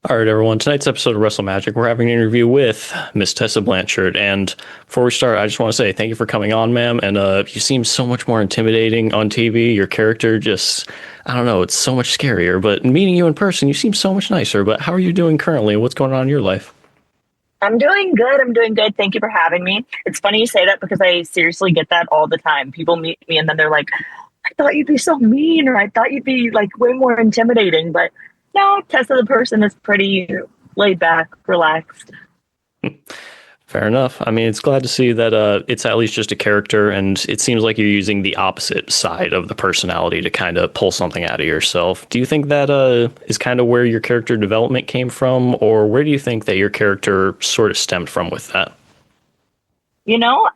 All right, everyone. Tonight's episode of Wrestle Magic, we're having an interview with Miss Tessa Blanchard. And before we start, I just want to say thank you for coming on, ma'am. And you seem so much more intimidating on TV. Your character just, I don't know, it's so much scarier. But meeting you in person, you seem so much nicer. But how are you doing currently? What's going on in your life? I'm doing good. I'm doing good. Thank you for having me. It's funny you say that because I seriously get that all the time. People meet me and then they're like, I thought you'd be so mean, or I thought you'd be like way more intimidating. But no, Tessa the person is pretty laid back, relaxed. Fair enough. I mean, it's glad to see that it's at least just a character, and it seems like you're using the opposite side of the personality to kind of pull something out of yourself. Do you think that is kind of where your character development came from, or where do you think that your character sort of stemmed from with that? You know,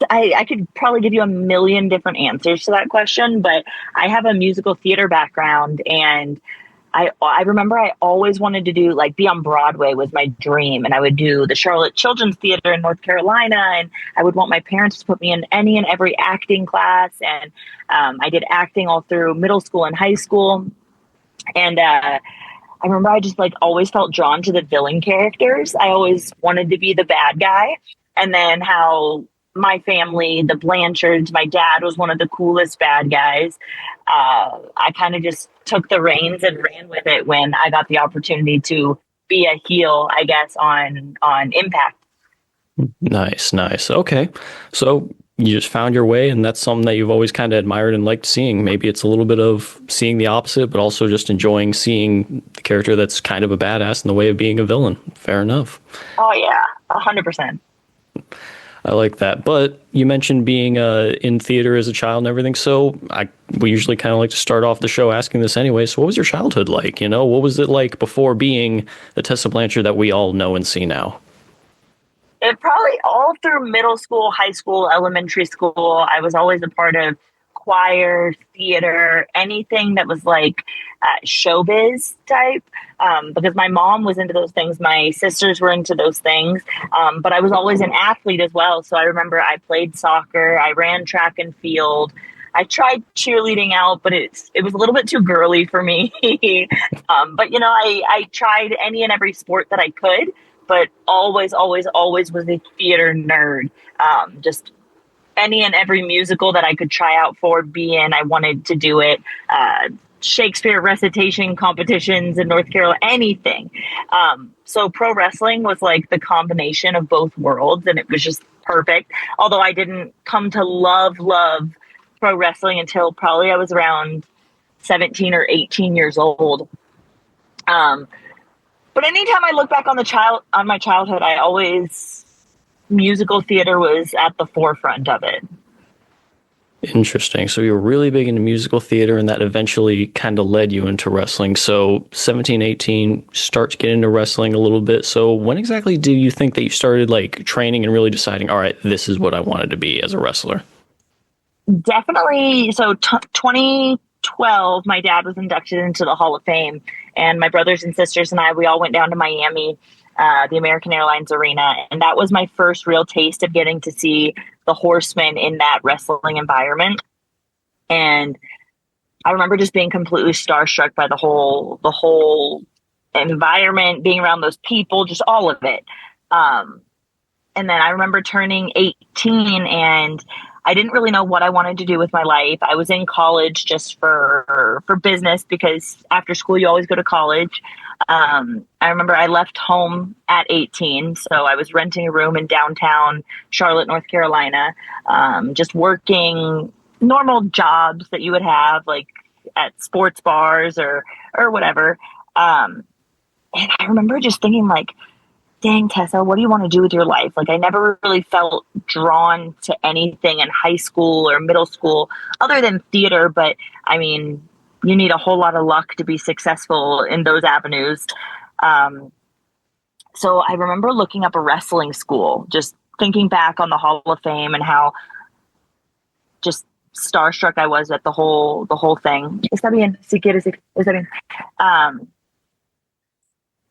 I could probably give you a million different answers to that question, but I have a musical theater background, and I remember I always wanted to do be on Broadway was my dream. And I would do the Charlotte Children's Theater in North Carolina. And I would want my parents to put me in any and every acting class. And I did acting all through middle school and high school. And I remember I just always felt drawn to the villain characters. I always wanted to be the bad guy. And then how my family, the Blanchards, my dad was one of the coolest bad guys. I kind of just took the reins and ran with it when I got the opportunity to be a heel, I guess, on Impact. Nice. Okay. So you just found your way, and that's something that you've always kind of admired and liked seeing. Maybe it's a little bit of seeing the opposite, but also just enjoying seeing the character that's kind of a badass in the way of being a villain. Fair enough. Oh, yeah, 100%. I like that. But you mentioned being in theater as a child and everything. So we usually kind of like to start off the show asking this anyway. So what was your childhood like? You know, what was it like before being the Tessa Blanchard that we all know and see now? It probably all through middle school, high school, elementary school. I was always a part of choir, theater, anything that was showbiz type. Because my mom was into those things. My sisters were into those things. But I was always an athlete as well. So I remember I played soccer. I ran track and field. I tried cheerleading out, but it was a little bit too girly for me. But, I tried any and every sport that I could, but always was a theater nerd. Just any and every musical that I could try out for, be in, I wanted to do it. Shakespeare recitation competitions in North Carolina, anything. So pro wrestling was the combination of both worlds, and it was just perfect. Although I didn't come to love pro wrestling until probably I was around 17 or 18 years old. But anytime I look back on my childhood, I always musical theater was at the forefront of it. Interesting. So you were really big into musical theater, and that eventually kind of led you into wrestling. So 17, 18, start to get into wrestling a little bit. So when exactly do you think that you started training and really deciding, all right, this is what I wanted to be as a wrestler? Definitely. So 2012, my dad was inducted into the Hall of Fame, and my brothers and sisters and we all went down to Miami, the American Airlines Arena. And that was my first real taste of getting to see the Horsemen in that wrestling environment. And I remember just being completely starstruck by the whole environment, being around those people, just all of it. And then I remember turning 18, and I didn't really know what I wanted to do with my life. I was in college just for business, because after school you always go to college. I remember I left home at 18, so I was renting a room in downtown Charlotte, North Carolina, just working normal jobs that you would have at sports bars or whatever. And I remember just thinking dang, Tessa, what do you want to do with your life? I never really felt drawn to anything in high school or middle school other than theater. But I mean, you need a whole lot of luck to be successful in those avenues. So I remember looking up a wrestling school, just thinking back on the Hall of Fame and how just starstruck I was at the whole thing. Está bien, si quieres, está bien.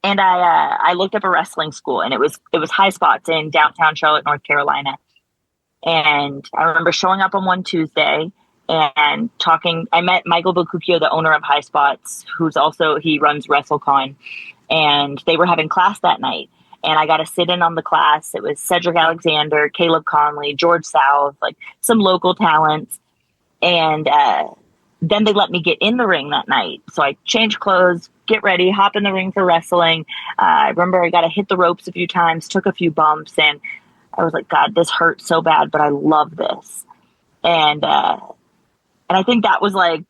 And I looked up a wrestling school, and it was High Spots in downtown Charlotte, North Carolina. And I remember showing up on one Tuesday and talking. I met Michael Bocucchio, the owner of High Spots, he runs WrestleCon. and they were having class that night. And I got to sit in on the class. It was Cedric Alexander, Caleb Conley, George South, like some local talents. And then they let me get in the ring that night. So I changed clothes, get ready, hop in the ring for wrestling. I remember I got to hit the ropes a few times, took a few bumps, and I was like, God, this hurts so bad, but I love this. And I think that was like,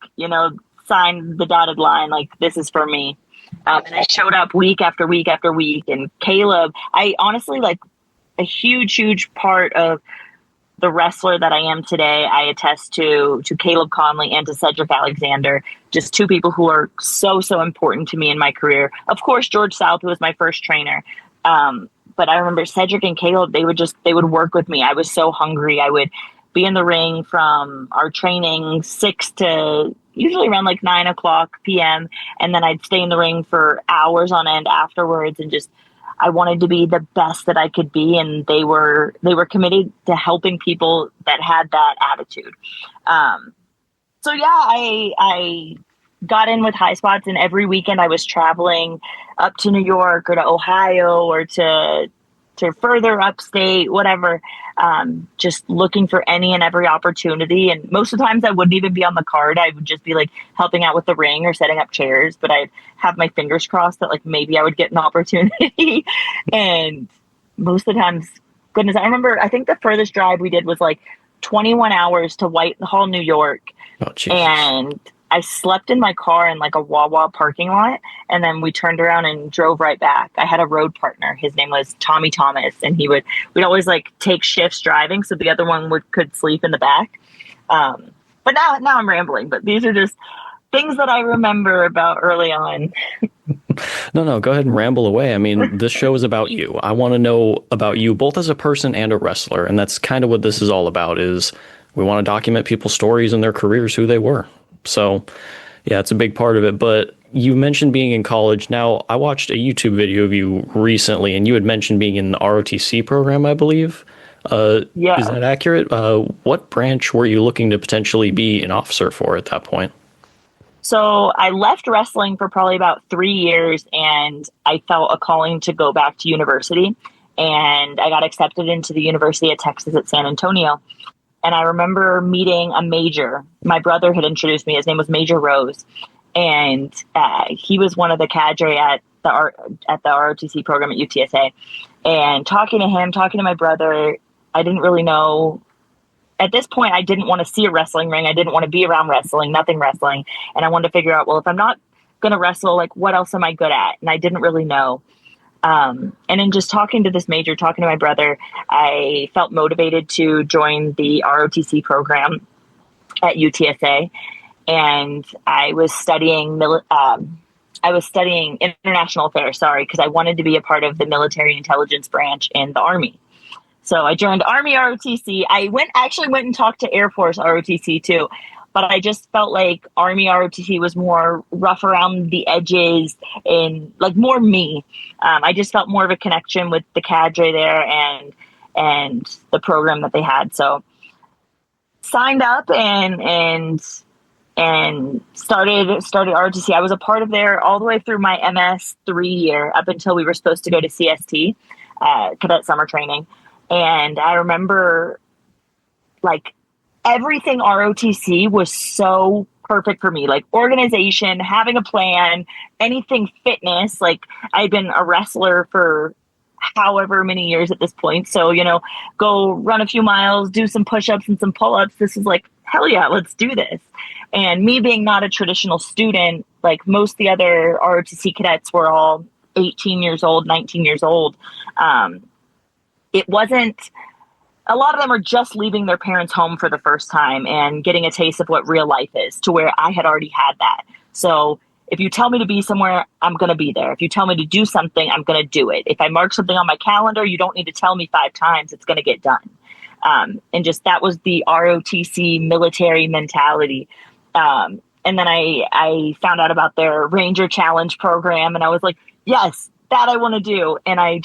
sign the dotted line, like, this is for me. And I showed up week after week after week. And Caleb, I honestly, like, a huge part of the wrestler that I am today, I attest to Caleb Conley and to Cedric Alexander, just two people who are so important to me in my career. Of course, George South, who was my first trainer. But I remember Cedric and Caleb, they would work with me. I was so hungry. I would be in the ring from our training 6 to usually around like 9:00 p.m. And then I'd stay in the ring for hours on end afterwards, and just, I wanted to be the best that I could be. And they were committed to helping people that had that attitude. So yeah, I got in with High Spots, and every weekend I was traveling up to New York or to Ohio or to further upstate, whatever, just looking for any and every opportunity. And most of the times I wouldn't even be on the card. I would just be like helping out with the ring or setting up chairs, but I'd have my fingers crossed that like maybe I would get an opportunity. And most of the times, goodness, I think the furthest drive we did was like 21 hours to Whitehall, New York. Oh, Jesus. And I slept in my car in like a Wawa parking lot, and then we turned around and drove right back. I had a road partner. His name was Tommy Thomas, and we'd always like take shifts driving, so the other one could sleep in the back. But now I'm rambling, but these are just things that I remember about early on. No, go ahead and ramble away. I mean, this show is about you. I want to know about you both as a person and a wrestler, and that's kind of what this is all about. Is we want to document people's stories and their careers, who they were. So, yeah, it's a big part of it. But you mentioned being in college. Now, I watched a YouTube video of you recently, and you had mentioned being in the ROTC program, I believe. Yeah. Is that accurate? What branch were you looking to potentially be an officer for at that point? So I left wrestling for probably about 3 years, and I felt a calling to go back to university. And I got accepted into the University of Texas at San Antonio. And I remember meeting a major. My brother had introduced me. His name was Maverick Rose. And he was one of the cadre at the ROTC program at UTSA. And talking to him, talking to my brother, I didn't really know. At this point, I didn't want to see a wrestling ring. I didn't want to be around wrestling, nothing wrestling. And I wanted to figure out, well, if I'm not going to wrestle, like, what else am I good at? And I didn't really know. And in just talking to this major, talking to my brother, I felt motivated to join the ROTC program at UTSA. And I was studying international affairs, because I wanted to be a part of the military intelligence branch in the Army. So I joined Army ROTC. I actually went and talked to Air Force ROTC too, but I just felt like Army ROTC was more rough around the edges and like more me. I just felt more of a connection with the cadre there and the program that they had. So signed up and started ROTC. I was a part of there all the way through my MS3 year up until we were supposed to go to CST, cadet summer training. And I remember like everything ROTC was so perfect for me, like organization, having a plan, anything fitness. Like I'd been a wrestler for however many years at this point. So, go run a few miles, do some push-ups and some pull-ups. This is like, hell yeah, let's do this. And me being not a traditional student, like most of the other ROTC cadets were all 18 years old, 19 years old. It wasn't, a lot of them are just leaving their parents' home for the first time and getting a taste of what real life is, to where I had already had that. So if you tell me to be somewhere, I'm going to be there. If you tell me to do something, I'm going to do it. If I mark something on my calendar, you don't need to tell me 5 times, it's going to get done. And just, that was the ROTC military mentality. And then I found out about their Ranger Challenge program, and I was like, yes, that I want to do. And I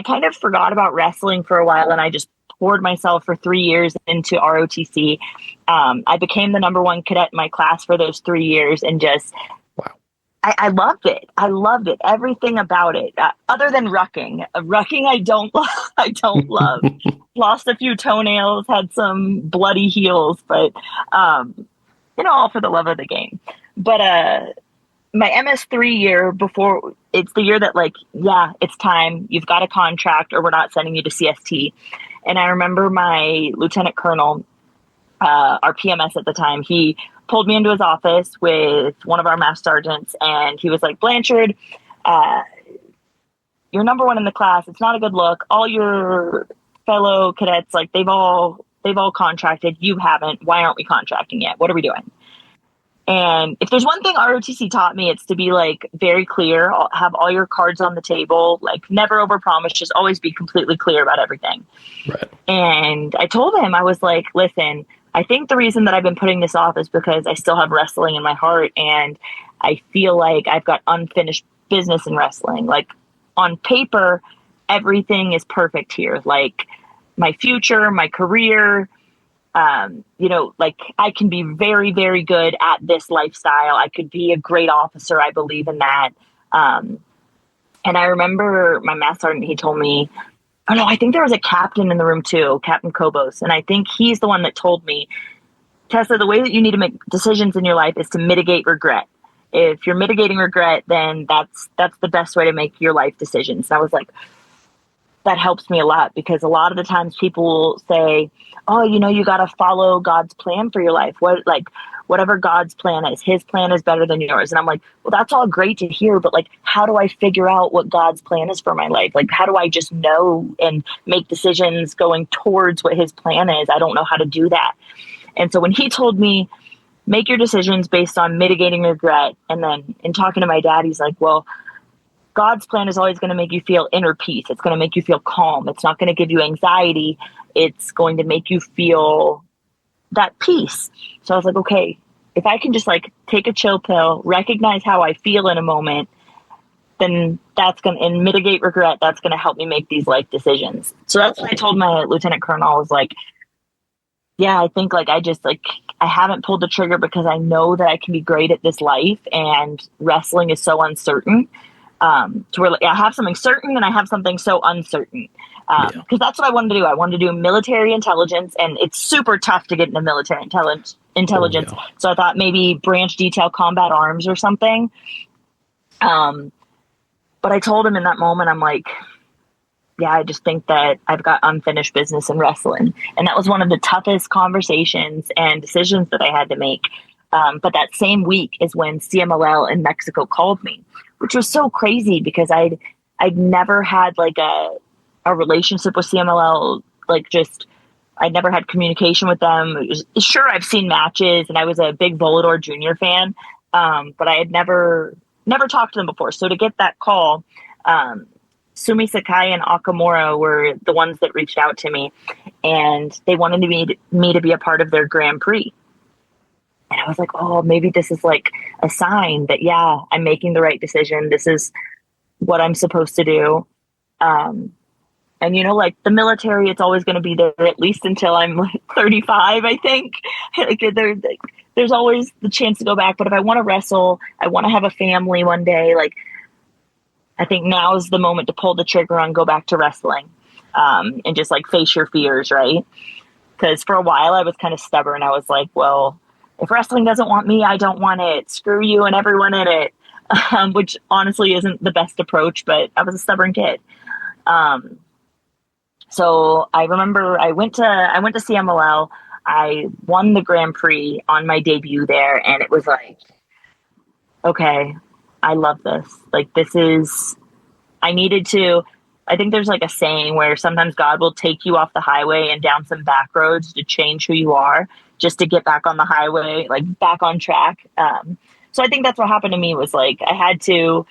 kind of forgot about wrestling for a while, and I just poured myself for 3 years into ROTC. I became the #1 cadet in my class for those 3 years, and just, wow, I loved it. I loved it. Everything about it, other than rucking. Rucking, I don't. I don't love. Lost a few toenails, had some bloody heels, but all for the love of the game. But my MS3 year before, it's the year that like, yeah, it's time. You've got a contract, or we're not sending you to CST. And I remember my lieutenant colonel, our PMS at the time, he pulled me into his office with one of our master sergeants, and he was like, Blanchard, you're number one in the class. It's not a good look. All your fellow cadets, like they've all contracted. You haven't. Why aren't we contracting yet? What are we doing? And if there's one thing ROTC taught me, it's to be like very clear, have all your cards on the table, like never overpromise, just always be completely clear about everything. Right. And I told him, I was like, listen, I think the reason that I've been putting this off is because I still have wrestling in my heart, and I feel like I've got unfinished business in wrestling. Like on paper, everything is perfect here. Like my future, my career, like I can be very, very good at this lifestyle. I could be a great officer. I believe in that. And I remember my master sergeant, he told me, oh no, I think there was a captain in the room too, Captain Kobos. And I think he's the one that told me, Tessa, the way that you need to make decisions in your life is to mitigate regret. If you're mitigating regret, then that's the best way to make your life decisions. And I was like, that helps me a lot, because a lot of the times people will say, oh, you got to follow God's plan for your life. Whatever God's plan is, his plan is better than yours. And I'm like, well, that's all great to hear, but like, how do I figure out what God's plan is for my life? Like, how do I just know and make decisions going towards what his plan is? I don't know how to do that. And so when he told me, make your decisions based on mitigating regret, and then in talking to my dad, he's like, well, God's plan is always going to make you feel inner peace. It's going to make you feel calm. It's not going to give you anxiety. It's going to make you feel that peace. So I was like, okay, if I can just like take a chill pill, recognize how I feel in a moment, then that's going to, and mitigate regret, that's going to help me make these life decisions. So that's what I told my lieutenant colonel. I was like, yeah, I think like I haven't pulled the trigger because I know that I can be great at this life, and wrestling is so uncertain. To where I have something certain and I have something so uncertain. Because that's what I wanted to do. I wanted to do military intelligence, and it's super tough to get into military intelligence. Oh, yeah. So I thought maybe branch detail combat arms or something. But I told him in that moment, I'm like, yeah, I just think that I've got unfinished business in wrestling. And that was one of the toughest conversations and decisions that I had to make. But that same week is when CMLL in Mexico called me, which was so crazy because I'd never had like a relationship with CMLL, I'd never had communication with them. Sure, I've seen matches, and I was a big Volador Jr. fan, but I had never talked to them before. So to get that call, Sumi Sakai and Akamura were the ones that reached out to me, and they wanted me to be a part of their Grand Prix. And I was like, oh, maybe this is like a sign that, yeah, I'm making the right decision. This is what I'm supposed to do. And, like the military, it's always going to be there at least until I'm like 35, I think. There's always the chance to go back. But if I want to wrestle, I want to have a family one day. Like, I think now is the moment to pull the trigger on go back to wrestling, and just like face your fears, right? Because for a while I was kind of stubborn. I was like, well, if wrestling doesn't want me, I don't want it. Screw you and everyone in it, which honestly isn't the best approach, but I was a stubborn kid. So I remember I went to CMLL. I won the Grand Prix on my debut there, and it was like, okay, I love this. Like, I think there's like a saying where sometimes God will take you off the highway and down some back roads to change who you are, just to get back on the highway, like back on track. So I think that's what happened to me, was like, I had to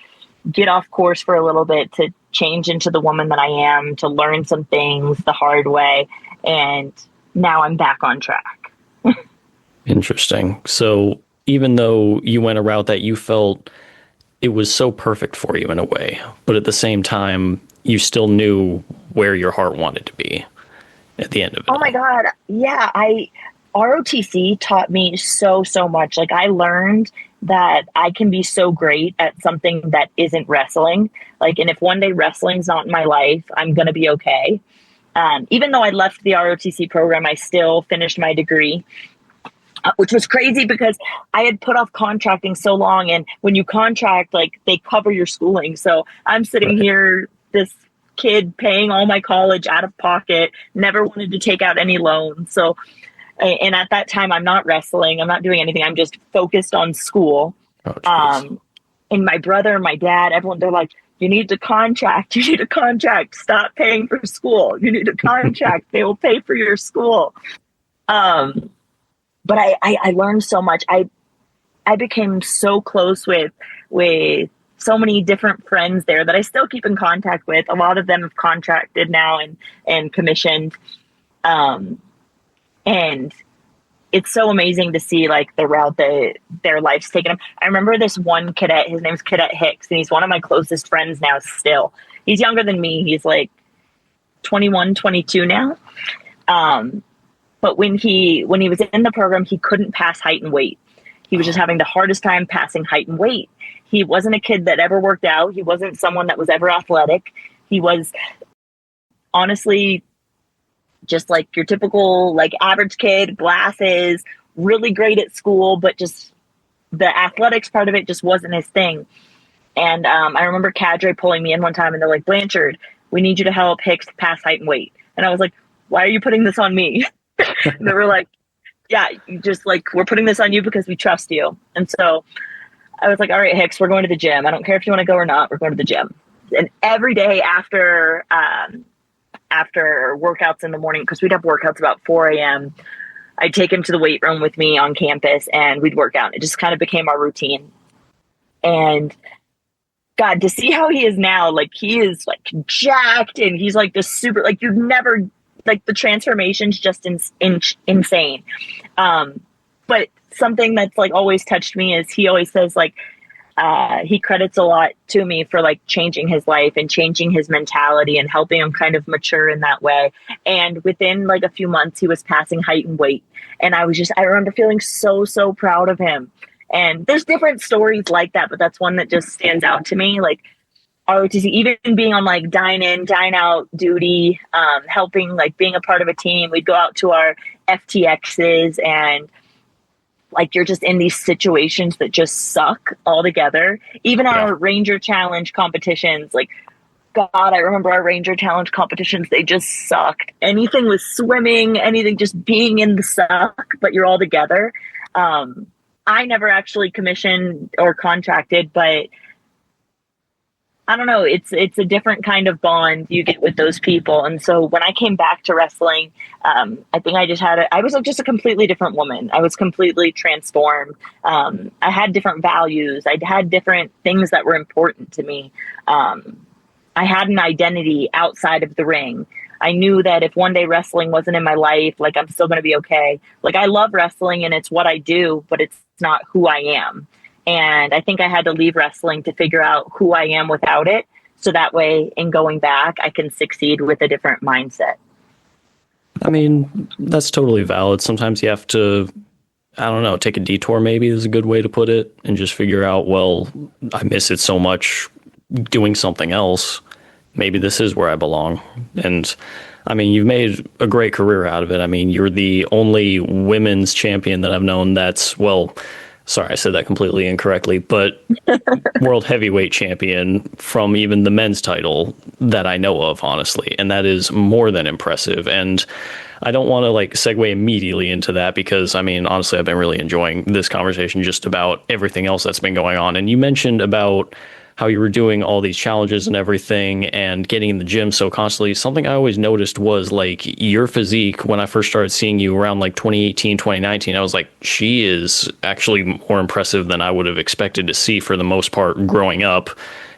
get off course for a little bit to change into the woman that I am, to learn some things the hard way. And now I'm back on track. Interesting. So even though you went a route that you felt it was so perfect for you in a way, but at the same time, you still knew where your heart wanted to be at the end of it. Oh my God. Yeah. ROTC taught me so much. Like, I learned that I can be so great at something that isn't wrestling. Like, and if one day wrestling's not in my life, I'm going to be okay. Even though I left the ROTC program, I still finished my degree, which was crazy because I had put off contracting so long. And when you contract, like, they cover your schooling. So I'm sitting here, this kid paying all my college out of pocket, never wanted to take out any loans. So, and at that time, I'm not wrestling. I'm not doing anything. I'm just focused on school. And my brother, my dad, everyone, they're like, you need to contract. You need to contract. Stop paying for school. You need to contract. They will pay for your school. But I learned so much. I became so close with so many different friends there that I still keep in contact with. A lot of them have contracted now and commissioned. And it's so amazing to see, like, the route that their life's taken them. I remember this one cadet, his name's Cadet Hicks, and he's one of my closest friends now still. He's younger than me. He's like 21, 22 now. But when he was in the program, he couldn't pass height and weight. He was just having the hardest time passing height and weight. He wasn't a kid that ever worked out. He wasn't someone that was ever athletic. He was honestly just like your typical, like, average kid, glasses, really great at school, but just the athletics part of it just wasn't his thing. And I remember Cadre pulling me in one time and they're like, Blanchard, we need you to help Hicks pass height and weight. And I was like, why are you putting this on me? And they were like, yeah, you just, like, we're putting this on you because we trust you. And so I was like, all right, Hicks, we're going to the gym. I don't care if you want to go or not. We're going to the gym. And every day after workouts in the morning, because we'd have workouts about 4 a.m., I'd take him to the weight room with me on campus and we'd work out. It just kind of became our routine. And God, to see how he is now, like, he is, like, jacked and he's like this super, like, you've never, like, the transformation's just insane. But something that's, like, always touched me is he always says, like, he credits a lot to me for, like, changing his life and changing his mentality and helping him kind of mature in that way. And within, like, a few months, he was passing height and weight. And I remember feeling so, so proud of him. And there's different stories like that, but that's one that just stands out to me. Like, ROTC, even being on, like, dine in, dine out duty, helping, like, being a part of a team. We'd go out to our FTXs and, like, you're just in these situations that just suck altogether. Even our Ranger Challenge competitions, like, God, I remember our Ranger Challenge competitions, they just sucked. Anything with swimming, anything just being in the suck, but you're all together. I never actually commissioned or contracted, but I don't know. It's a different kind of bond you get with those people. And so when I came back to wrestling, I think I was just a completely different woman. I was completely transformed. I had different values. I had different things that were important to me. I had an identity outside of the ring. I knew that if one day wrestling wasn't in my life, like, I'm still going to be okay. Like, I love wrestling and it's what I do, but it's not who I am. And I think I had to leave wrestling to figure out who I am without it. So that way, in going back, I can succeed with a different mindset. I mean, that's totally valid. Sometimes you have to, I don't know, take a detour maybe is a good way to put it, and just figure out, well, I miss it so much doing something else. Maybe this is where I belong. And I mean, you've made a great career out of it. I mean, you're the only women's champion that I've known that's, well, sorry, I said that completely incorrectly, but world heavyweight champion from even the men's title that I know of, honestly. And that is more than impressive. And I don't want to, like, segue immediately into that because, I mean, honestly, I've been really enjoying this conversation just about everything else that's been going on. And you mentioned about how you were doing all these challenges and everything and getting in the gym so constantly. Something I always noticed was, like, your physique when I first started seeing you around, like, 2018, 2019. I was like, she is actually more impressive than I would have expected to see for the most part growing up.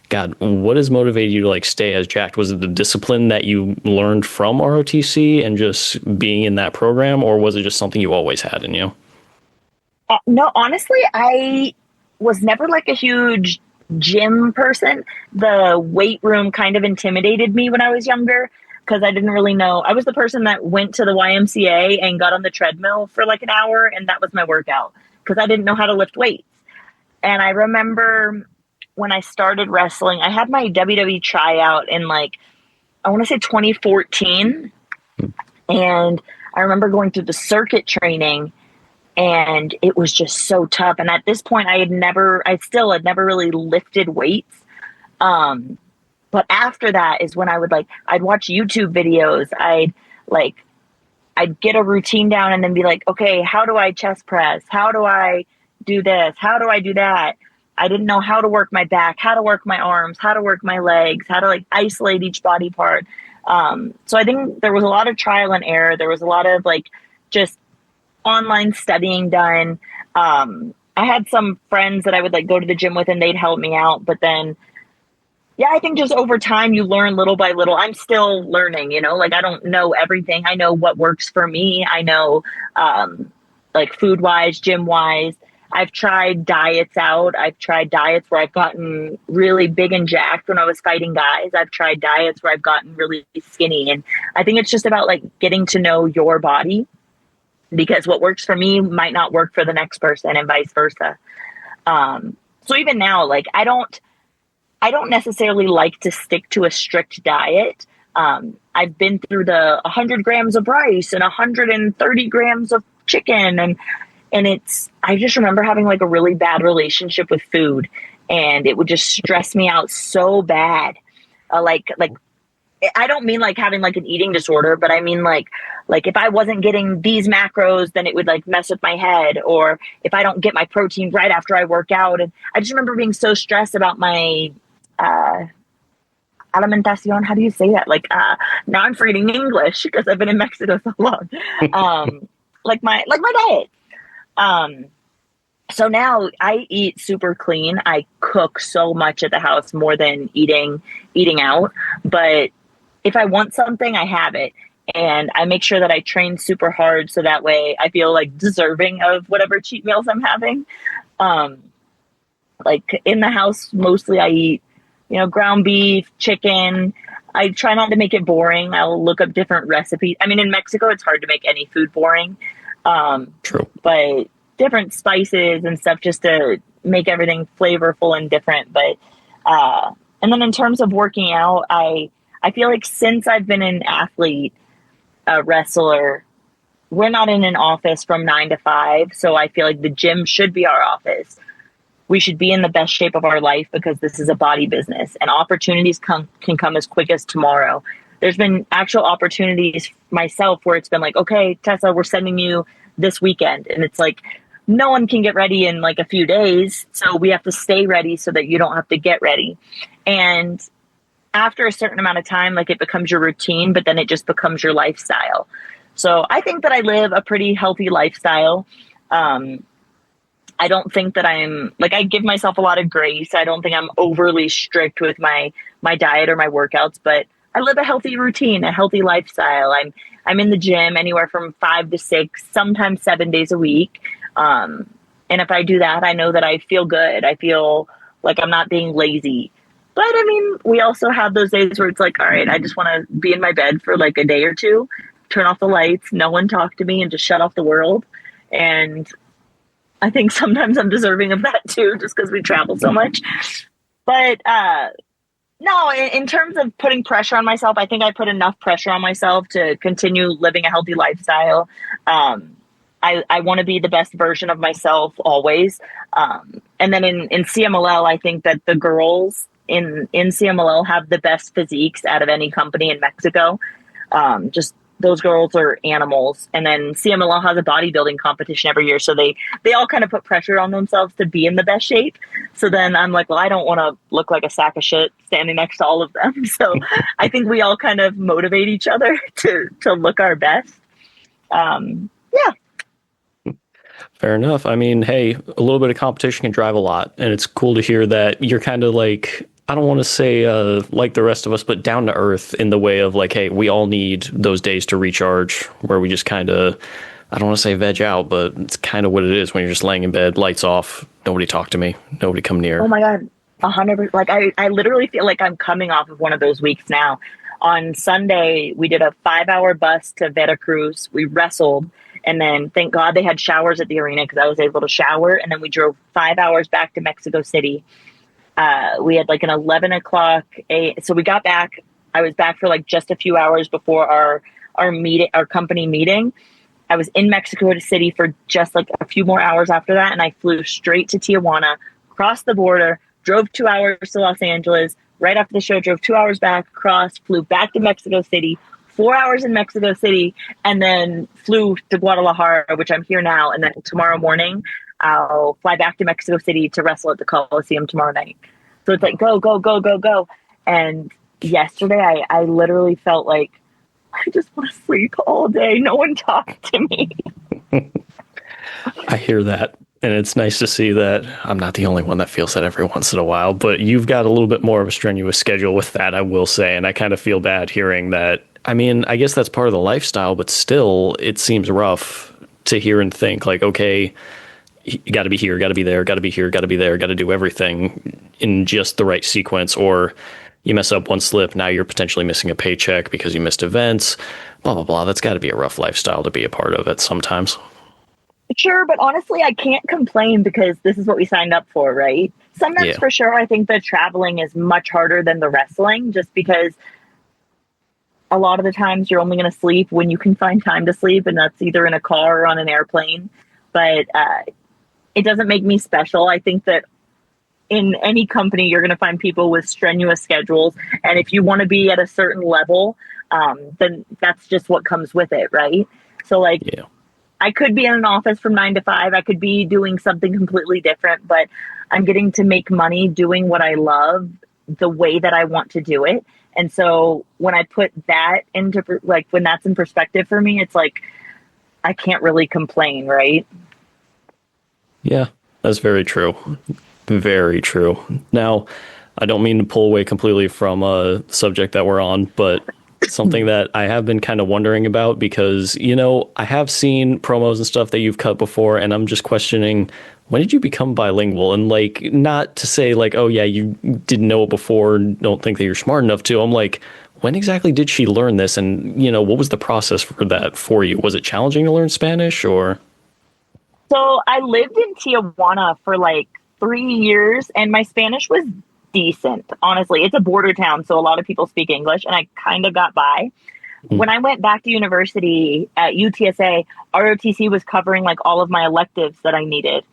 God, what has motivated you to, like, stay as jacked? Was it the discipline that you learned from ROTC and just being in that program, or was it just something you always had in you? No, honestly, I was never, like, a huge gym person. The weight room kind of intimidated me when I was younger because I didn't really know. I was the person that went to the YMCA and got on the treadmill for, like, an hour, and that was my workout because I didn't know how to lift weights. And I remember when I started wrestling, I had my WWE tryout in like, I want to say 2014. And I remember going through the circuit training, and it was just so tough. And at this point, I still had never really lifted weights. But after that is when I'd watch YouTube videos. I'd get a routine down and then be like, okay, how do I chest press? How do I do this? How do I do that? I didn't know how to work my back, how to work my arms, how to work my legs, how to like isolate each body part. So I think there was a lot of trial and error. There was a lot of like just online studying done. I had some friends that I would like go to the gym with and they'd help me out. But then, yeah, I think just over time you learn little by little. I'm still learning, like I don't know everything. I know what works for me. I know like food wise, gym wise. I've tried diets out. I've tried diets where I've gotten really big and jacked when I was fighting guys. I've tried diets where I've gotten really skinny. And I think it's just about like getting to know your body, because what works for me might not work for the next person and vice versa. So even now, like I don't necessarily like to stick to a strict diet. I've been through the 100 grams of rice and 130 grams of chicken, and I just remember having like a really bad relationship with food, and it would just stress me out so bad. Like I don't mean like having like an eating disorder, but I mean like if I wasn't getting these macros, then it would like mess with my head, or if I don't get my protein right after I work out. And I just remember being so stressed about my alimentación. How do you say that? Like now I'm forgetting English because I've been in Mexico so long. Like my diet. So now I eat super clean. I cook so much at the house, more than eating out. But if I want something, I have it. And I make sure that I train super hard so that way I feel like deserving of whatever cheat meals I'm having. Like in the house, mostly I eat, ground beef, chicken. I try not to make it boring. I'll look up different recipes. I mean, in Mexico, it's hard to make any food boring. True. But different spices and stuff just to make everything flavorful and different. But, and then in terms of working out, I feel like since I've been an athlete, a wrestler, we're not in an office from 9 to 5. So I feel like the gym should be our office. We should be in the best shape of our life because this is a body business, and opportunities can come as quick as tomorrow. There's been actual opportunities myself where it's been like, okay, Tessa, we're sending you this weekend. And it's like, no one can get ready in like a few days. So we have to stay ready so that you don't have to get ready. And after a certain amount of time, like it becomes your routine, but then it just becomes your lifestyle. So I think that I live a pretty healthy lifestyle. I don't think that I give myself a lot of grace. I don't think I'm overly strict with my diet or my workouts, but I live a healthy routine, a healthy lifestyle. I'm in the gym anywhere from 5 to 6, sometimes 7 days a week. And if I do that, I know that I feel good. I feel like I'm not being lazy. But I mean, we also have those days where it's like, all right, I just want to be in my bed for like a day or two, turn off the lights, no one talk to me, and just shut off the world. And I think sometimes I'm deserving of that too, just because we travel so much. But no, in terms of putting pressure on myself, I think I put enough pressure on myself to continue living a healthy lifestyle. I want to be the best version of myself always. And then in CMLL, I think that the girls in CMLL have the best physiques out of any company in Mexico. Just those girls are animals. And then CMLL has a bodybuilding competition every year. So they all kind of put pressure on themselves to be in the best shape. So then I'm like, well, I don't want to look like a sack of shit standing next to all of them. So I think we all kind of motivate each other to look our best. Yeah. Fair enough. I mean, hey, a little bit of competition can drive a lot. And it's cool to hear that you're kind of like, I don't want to say like the rest of us, but down to earth in the way of like, hey, we all need those days to recharge where we just kind of, I don't want to say veg out, but it's kind of what it is when you're just laying in bed, lights off, nobody talk to me, nobody come near. Oh my God, 100%. Like I literally feel like I'm coming off of one of those weeks now. On Sunday, we did a 5-hour bus to Veracruz. We wrestled. And then thank God they had showers at the arena because I was able to shower. And then we drove 5 hours back to Mexico City. We had like an 11 o'clock. So we got back. I was back for like just a few hours before our company meeting. I was in Mexico City for just like a few more hours after that. And I flew straight to Tijuana, crossed the border, drove 2 hours to Los Angeles. Right after the show, drove 2 hours back, crossed, flew back to Mexico City, 4 hours in Mexico City, and then flew to Guadalajara, which I'm here now. And then tomorrow morning, I'll fly back to Mexico City to wrestle at the Coliseum tomorrow night. So it's like, go, go, go, go, go. And yesterday, I literally felt like I just want to sleep all day. No one talked to me. I hear that. And it's nice to see that I'm not the only one that feels that every once in a while, but you've got a little bit more of a strenuous schedule with that, I will say. And I kind of feel bad hearing that. I mean, I guess that's part of the lifestyle, but still it seems rough to hear and think like, okay, you got to be here, got to be there, got to be here, got to be there, got to do everything in just the right sequence, or you mess up one slip, now you're potentially missing a paycheck because you missed events, blah, blah, blah. That's got to be a rough lifestyle to be a part of it sometimes. Sure, but honestly, I can't complain because this is what we signed up for, right? Sometimes for sure, I think the traveling is much harder than the wrestling just because a lot of the times you're only going to sleep when you can find time to sleep, and that's either in a car or on an airplane. But it doesn't make me special. I think that in any company, you're going to find people with strenuous schedules. And if you want to be at a certain level, then that's just what comes with it, right? So like, I could be in an office from 9 to 5. I could be doing something completely different, but I'm getting to make money doing what I love the way that I want to do it. And so when I put that into like, when that's in perspective for me, it's like, I can't really complain, right? Yeah, that's very true. Very true. Now, I don't mean to pull away completely from a subject that we're on, but something that I have been kind of wondering about because, you know, I have seen promos and stuff that you've cut before, and I'm just questioning, when did you become bilingual? And like, not to say like, oh yeah, you didn't know it before, don't think that you're smart enough to. I'm like, when exactly did she learn this? And, you know, what was the process for that for you? Was it challenging to learn Spanish or? So I lived in Tijuana for like 3 years and my Spanish was decent. Honestly, it's a border town, so a lot of people speak English and I kind of got by. When I went back to university at UTSA, ROTC was covering like all of my electives that I needed.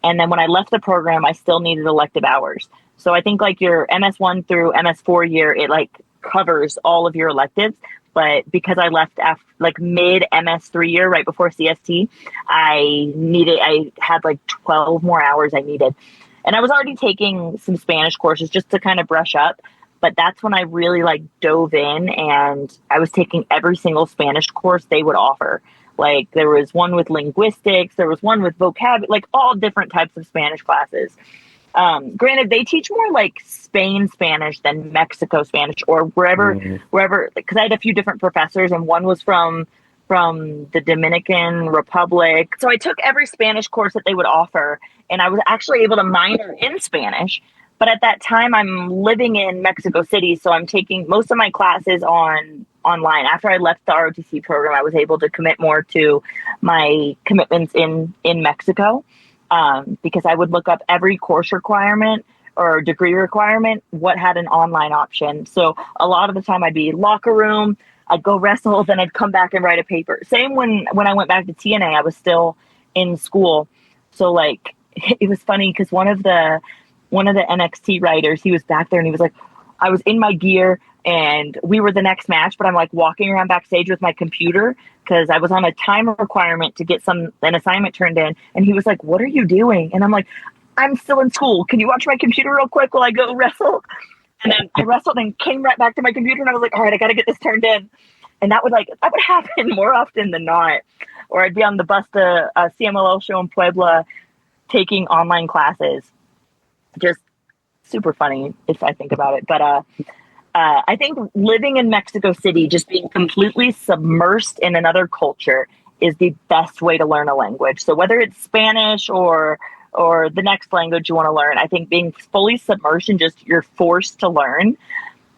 And then when I left the program, I still needed elective hours. So I think like your MS1 through MS4 year, it like covers all of your electives. But because I left after like mid MS3 year, right before CST, I had like 12 more hours I needed. And I was already taking some Spanish courses just to kind of brush up. But that's when I really like dove in and I was taking every single Spanish course they would offer. Like there was one with linguistics, there was one with vocabulary, like all different types of Spanish classes. Granted, they teach more like Spain Spanish than Mexico Spanish or wherever, because I had a few different professors and one was from the Dominican Republic. So I took every Spanish course that they would offer and I was actually able to minor in Spanish. But at that time, I'm living in Mexico City, so I'm taking most of my classes online. After I left the ROTC program, I was able to commit more to my commitments in Mexico because I would look up every course requirement or degree requirement, what had an online option. So a lot of the time I'd be locker room, I'd go wrestle, then I'd come back and write a paper. Same when I went back to TNA, I was still in school. So like, it was funny because one of the NXT writers, he was back there and he was like, I was in my gear and we were the next match, but I'm like walking around backstage with my computer because I was on a time requirement to get an assignment turned in. And he was like, what are you doing? And I'm like, I'm still in school. Can you watch my computer real quick while I go wrestle? And then I wrestled and came right back to my computer and I was like, all right, I got to get this turned in. And that would happen more often than not. Or I'd be on the bus to a CMLL show in Puebla taking online classes. Just super funny if I think about it. But I think living in Mexico City, just being completely submersed in another culture is the best way to learn a language. So whether it's Spanish or the next language you want to learn, I think being fully submersed and just you're forced to learn.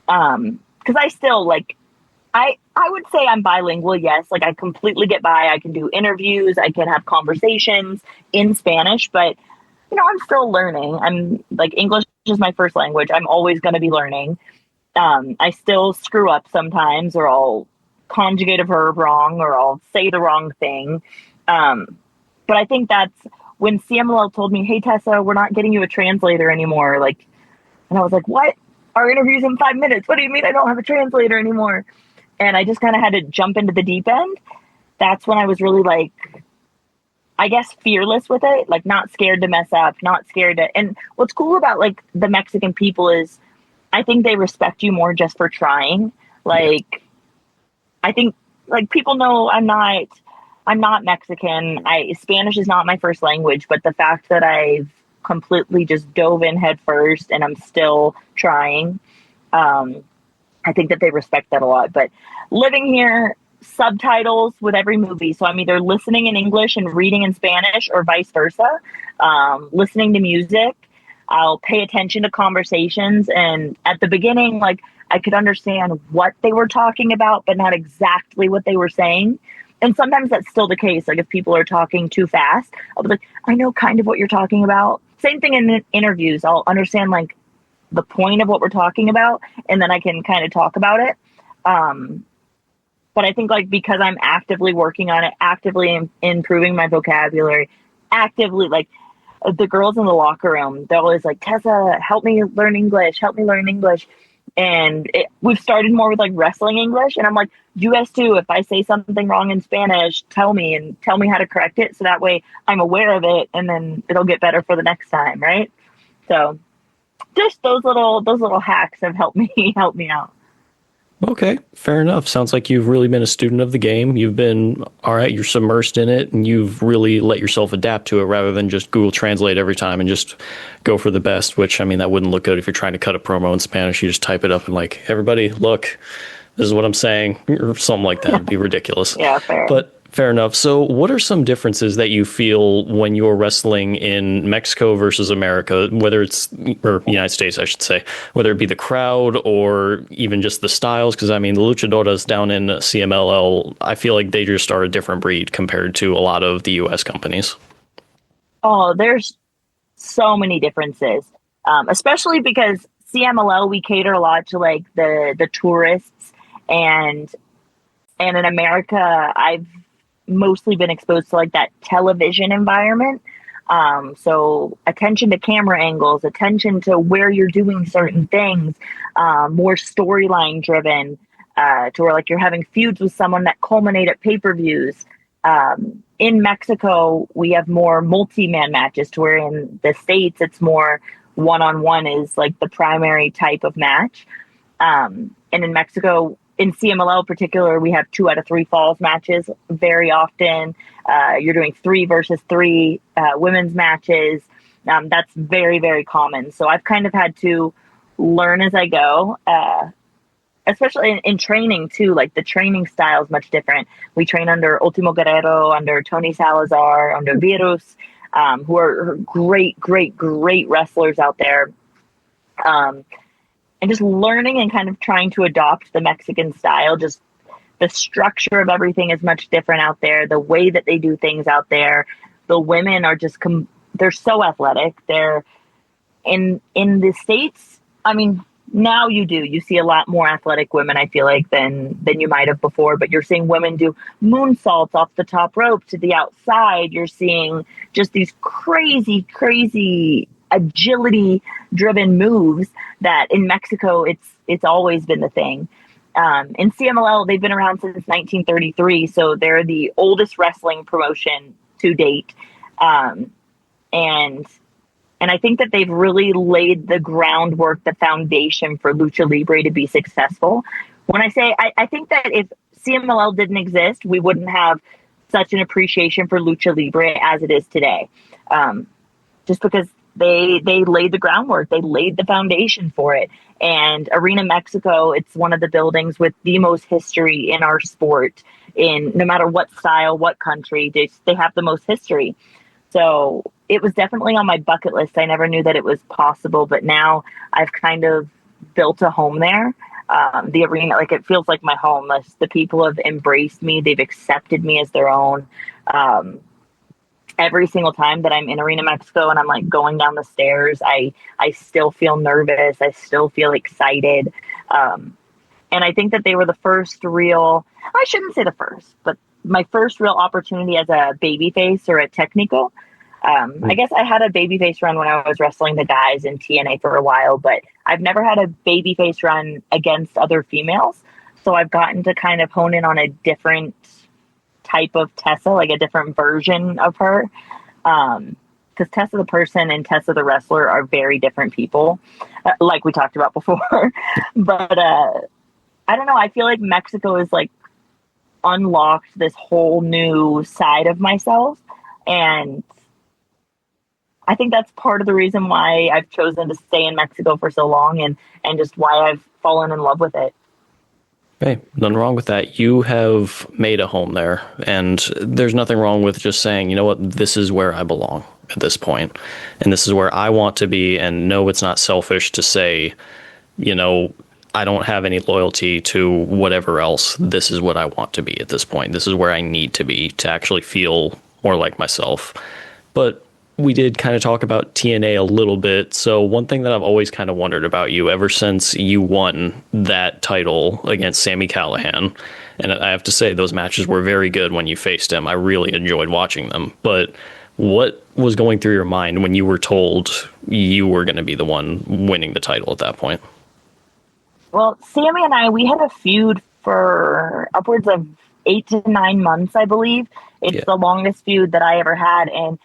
Because I still like I would say I'm bilingual, yes. Like I completely get by. I can do interviews, I can have conversations in Spanish, but I'm still learning. I'm like English is my first language. I'm always going to be learning. I still screw up sometimes, or I'll conjugate a verb wrong, or I'll say the wrong thing. But I think that's when CMLL told me, "Hey Tessa, we're not getting you a translator anymore." Like, and I was like, "What? Our interview's in 5 minutes. What do you mean I don't have a translator anymore?" And I just kind of had to jump into the deep end. That's when I was really like, I guess, fearless with it, like not scared to mess up, not scared to. And what's cool about like the Mexican people is I think they respect you more just for trying. Like, I think like people know I'm not Mexican. Spanish is not my first language, but the fact that I've completely just dove in head first and I'm still trying, I think that they respect that a lot. But living here, subtitles with every movie. So I'm either listening in English and reading in Spanish or vice versa. Listening to music. I'll pay attention to conversations. And at the beginning, like I could understand what they were talking about, but not exactly what they were saying. And sometimes that's still the case. Like if people are talking too fast, I'll be like, I know kind of what you're talking about. Same thing in interviews. I'll understand like the point of what we're talking about, and then I can kind of talk about it. But I think like because I'm actively working on it, actively improving my vocabulary, actively like the girls in the locker room, they're always like, Tessa, help me learn English, help me learn English. And we've started more with like wrestling English. And I'm like, you guys too, if I say something wrong in Spanish, tell me how to correct it. So that way I'm aware of it and then it'll get better for the next time. Right. So just those little hacks have helped me out. Okay, fair enough. Sounds like you've really been a student of the game. You've been, all right, you're submersed in it, and you've really let yourself adapt to it rather than just Google Translate every time and just go for the best, which, I mean, that wouldn't look good if you're trying to cut a promo in Spanish. You just type it up and like, everybody, look, this is what I'm saying, or something like that. It'd be ridiculous. Yeah, fair. But fair enough. So what are some differences that you feel when you're wrestling in Mexico versus America, whether it's, or United States, I should say, whether it be the crowd or even just the styles? Because, I mean, the luchadoras down in CMLL, I feel like they just are a different breed compared to a lot of the U.S. companies. Oh, there's so many differences, especially because CMLL, we cater a lot to like the tourists, and in America, I've mostly been exposed to like that television environment. So attention to camera angles, attention to where you're doing certain things, more storyline driven, to where like you're having feuds with someone that culminate at pay-per-views. In Mexico, we have more multi-man matches, to where in the States, it's more one-on-one is like the primary type of match. And in Mexico, in CMLL in particular, we have 2 out of 3 falls matches very often. You're doing 3 versus 3 women's matches. That's very, very common. So I've kind of had to learn as I go, especially in training too. Like the training style is much different. We train under Ultimo Guerrero, under Tony Salazar, under Virus, who are great, great, great wrestlers out there. And just learning and kind of trying to adopt the Mexican style. Just the structure of everything is much different out there. The way that they do things out there. The women are just, they're so athletic. They're in the States. I mean, now you see a lot more athletic women, I feel like, than you might have before. But you're seeing women do moonsaults off the top rope to the outside. You're seeing just these crazy, crazy agility driven moves that in Mexico it's always been the thing. In CMLL, they've been around since 1933, so they're the oldest wrestling promotion to date. And I think that they've really laid the groundwork, the foundation for Lucha Libre to be successful. When I say, I think that if CMLL didn't exist, we wouldn't have such an appreciation for Lucha Libre as it is today. Just because they laid the groundwork, they laid the foundation for it. And Arena Mexico, it's one of the buildings with the most history in our sport. In no matter what style, what country, they have the most history. So it was definitely on my bucket list. I never knew that it was possible, but now I've kind of built a home there. The arena, like, it feels like my home. The people have embraced me. They've accepted me as their own. Every single time that I'm in Arena Mexico and I'm like going down the stairs, I still feel nervous. I still feel excited. And I think that they were the first real, I shouldn't say the first, but my first real opportunity as a babyface or a technical. I guess I had a babyface run when I was wrestling the guys in TNA for a while, but I've never had a babyface run against other females. So I've gotten to kind of hone in on a different type of Tessa, like a different version of her. Because Tessa the person and Tessa the wrestler are very different people, like we talked about before. But I don't know. I feel like Mexico is like unlocked this whole new side of myself. And I think that's part of the reason why I've chosen to stay in Mexico for so long and just why I've fallen in love with it. Hey, nothing wrong with that. You have made a home there, and there's nothing wrong with just saying, you know what, this is where I belong at this point, and this is where I want to be, and no, it's not selfish to say, you know, I don't have any loyalty to whatever else. This is what I want to be at this point. This is where I need to be to actually feel more like myself. But we did kind of talk about TNA a little bit. So one thing that I've always kind of wondered about you ever since you won that title against Sami Callihan, and I have to say those matches were very good when you faced him. I really enjoyed watching them. But what was going through your mind when you were told you were going to be the one winning the title at that point? Well, Sami and I, we had a feud for upwards of 8 to 9 months, I believe. It's the longest feud that I ever had. And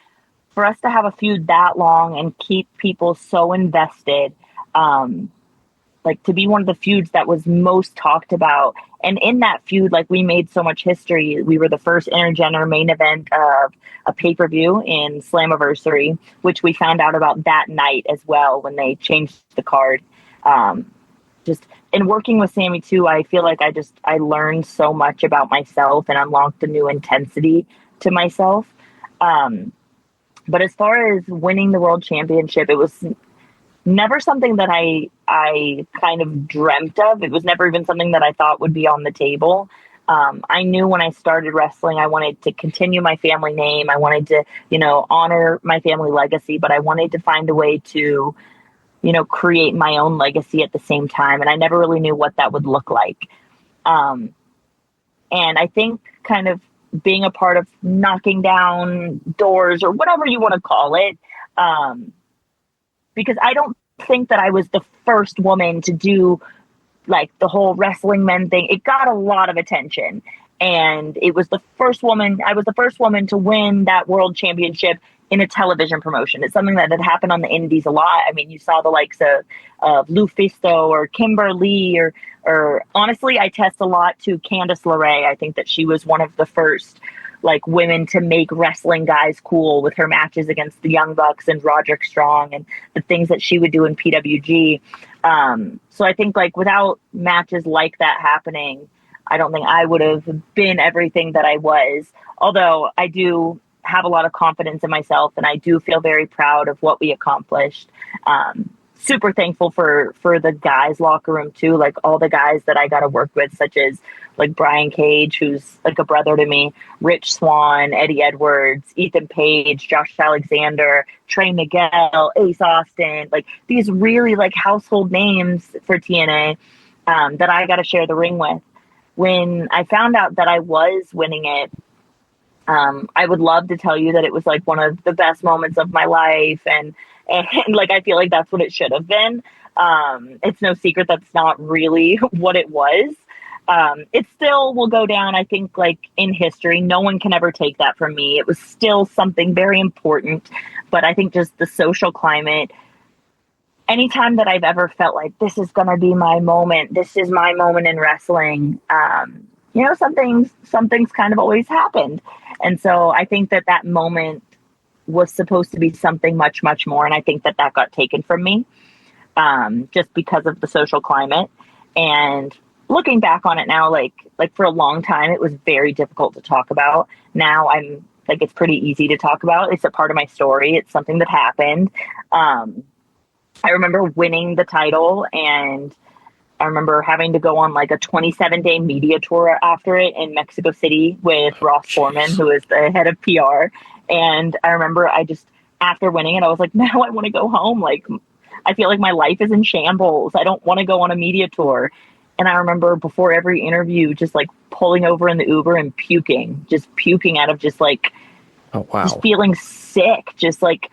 for us to have a feud that long and keep people so invested, like to be one of the feuds that was most talked about. And in that feud, like, we made so much history. We were the first intergender main event of a pay-per-view in Slammiversary, which we found out about that night as well when they changed the card. Just in working with Sami too, I feel like I learned so much about myself and unlocked a new intensity to myself. But as far as winning the world championship, it was never something that I kind of dreamt of. It was never even something that I thought would be on the table. I knew when I started wrestling, I wanted to continue my family name. I wanted to, honor my family legacy, but I wanted to find a way to, create my own legacy at the same time. And I never really knew what that would look like. And I think kind of being a part of knocking down doors or whatever you want to call it. Because I don't think that I was the first woman to do like the whole wrestling men thing. It got a lot of attention, and I was the first woman to win that world championship in a television promotion. It's something that had happened on the indies a lot. I mean, you saw the likes of Lou Fisto or Kimberly or honestly, I test a lot to Candice LeRae. I think that she was one of the first like women to make wrestling guys cool with her matches against the Young Bucks and Roderick Strong and the things that she would do in PWG. So I think like without matches like that happening, I don't think I would have been everything that I was. Although I do have a lot of confidence in myself, and I do feel very proud of what we accomplished. Super thankful for the guys' locker room too, like all the guys that I got to work with, such as like Brian Cage, who's like a brother to me, Rich Swann, Eddie Edwards, Ethan Page, Josh Alexander, Trey Miguel, Ace Austin, like these really like household names for TNA that I got to share the ring with. When I found out that I was winning it, I would love to tell you that it was like one of the best moments of my life. And like, I feel like that's what it should have been. It's no secret that's not really what it was. It still will go down, I think, like in history. No one can ever take that from me. It was still something very important, but I think just the social climate, anytime that I've ever felt like this is going to be my moment, this is my moment in wrestling, something's kind of always happened. And so I think that moment was supposed to be something much, much more. And I think that got taken from me, just because of the social climate. And looking back on it now, like for a long time, it was very difficult to talk about. Now I'm like, it's pretty easy to talk about. It's a part of my story. It's something that happened. I remember winning the title and I remember having to go on like a 27-day media tour after it in Mexico City with Ross Foreman, who is the head of PR. And I remember after winning it, I was like, now I want to go home. Like, I feel like my life is in shambles. I don't want to go on a media tour. And I remember before every interview, just like pulling over in the Uber and puking out of just like, Oh, wow. just feeling sick. Just like,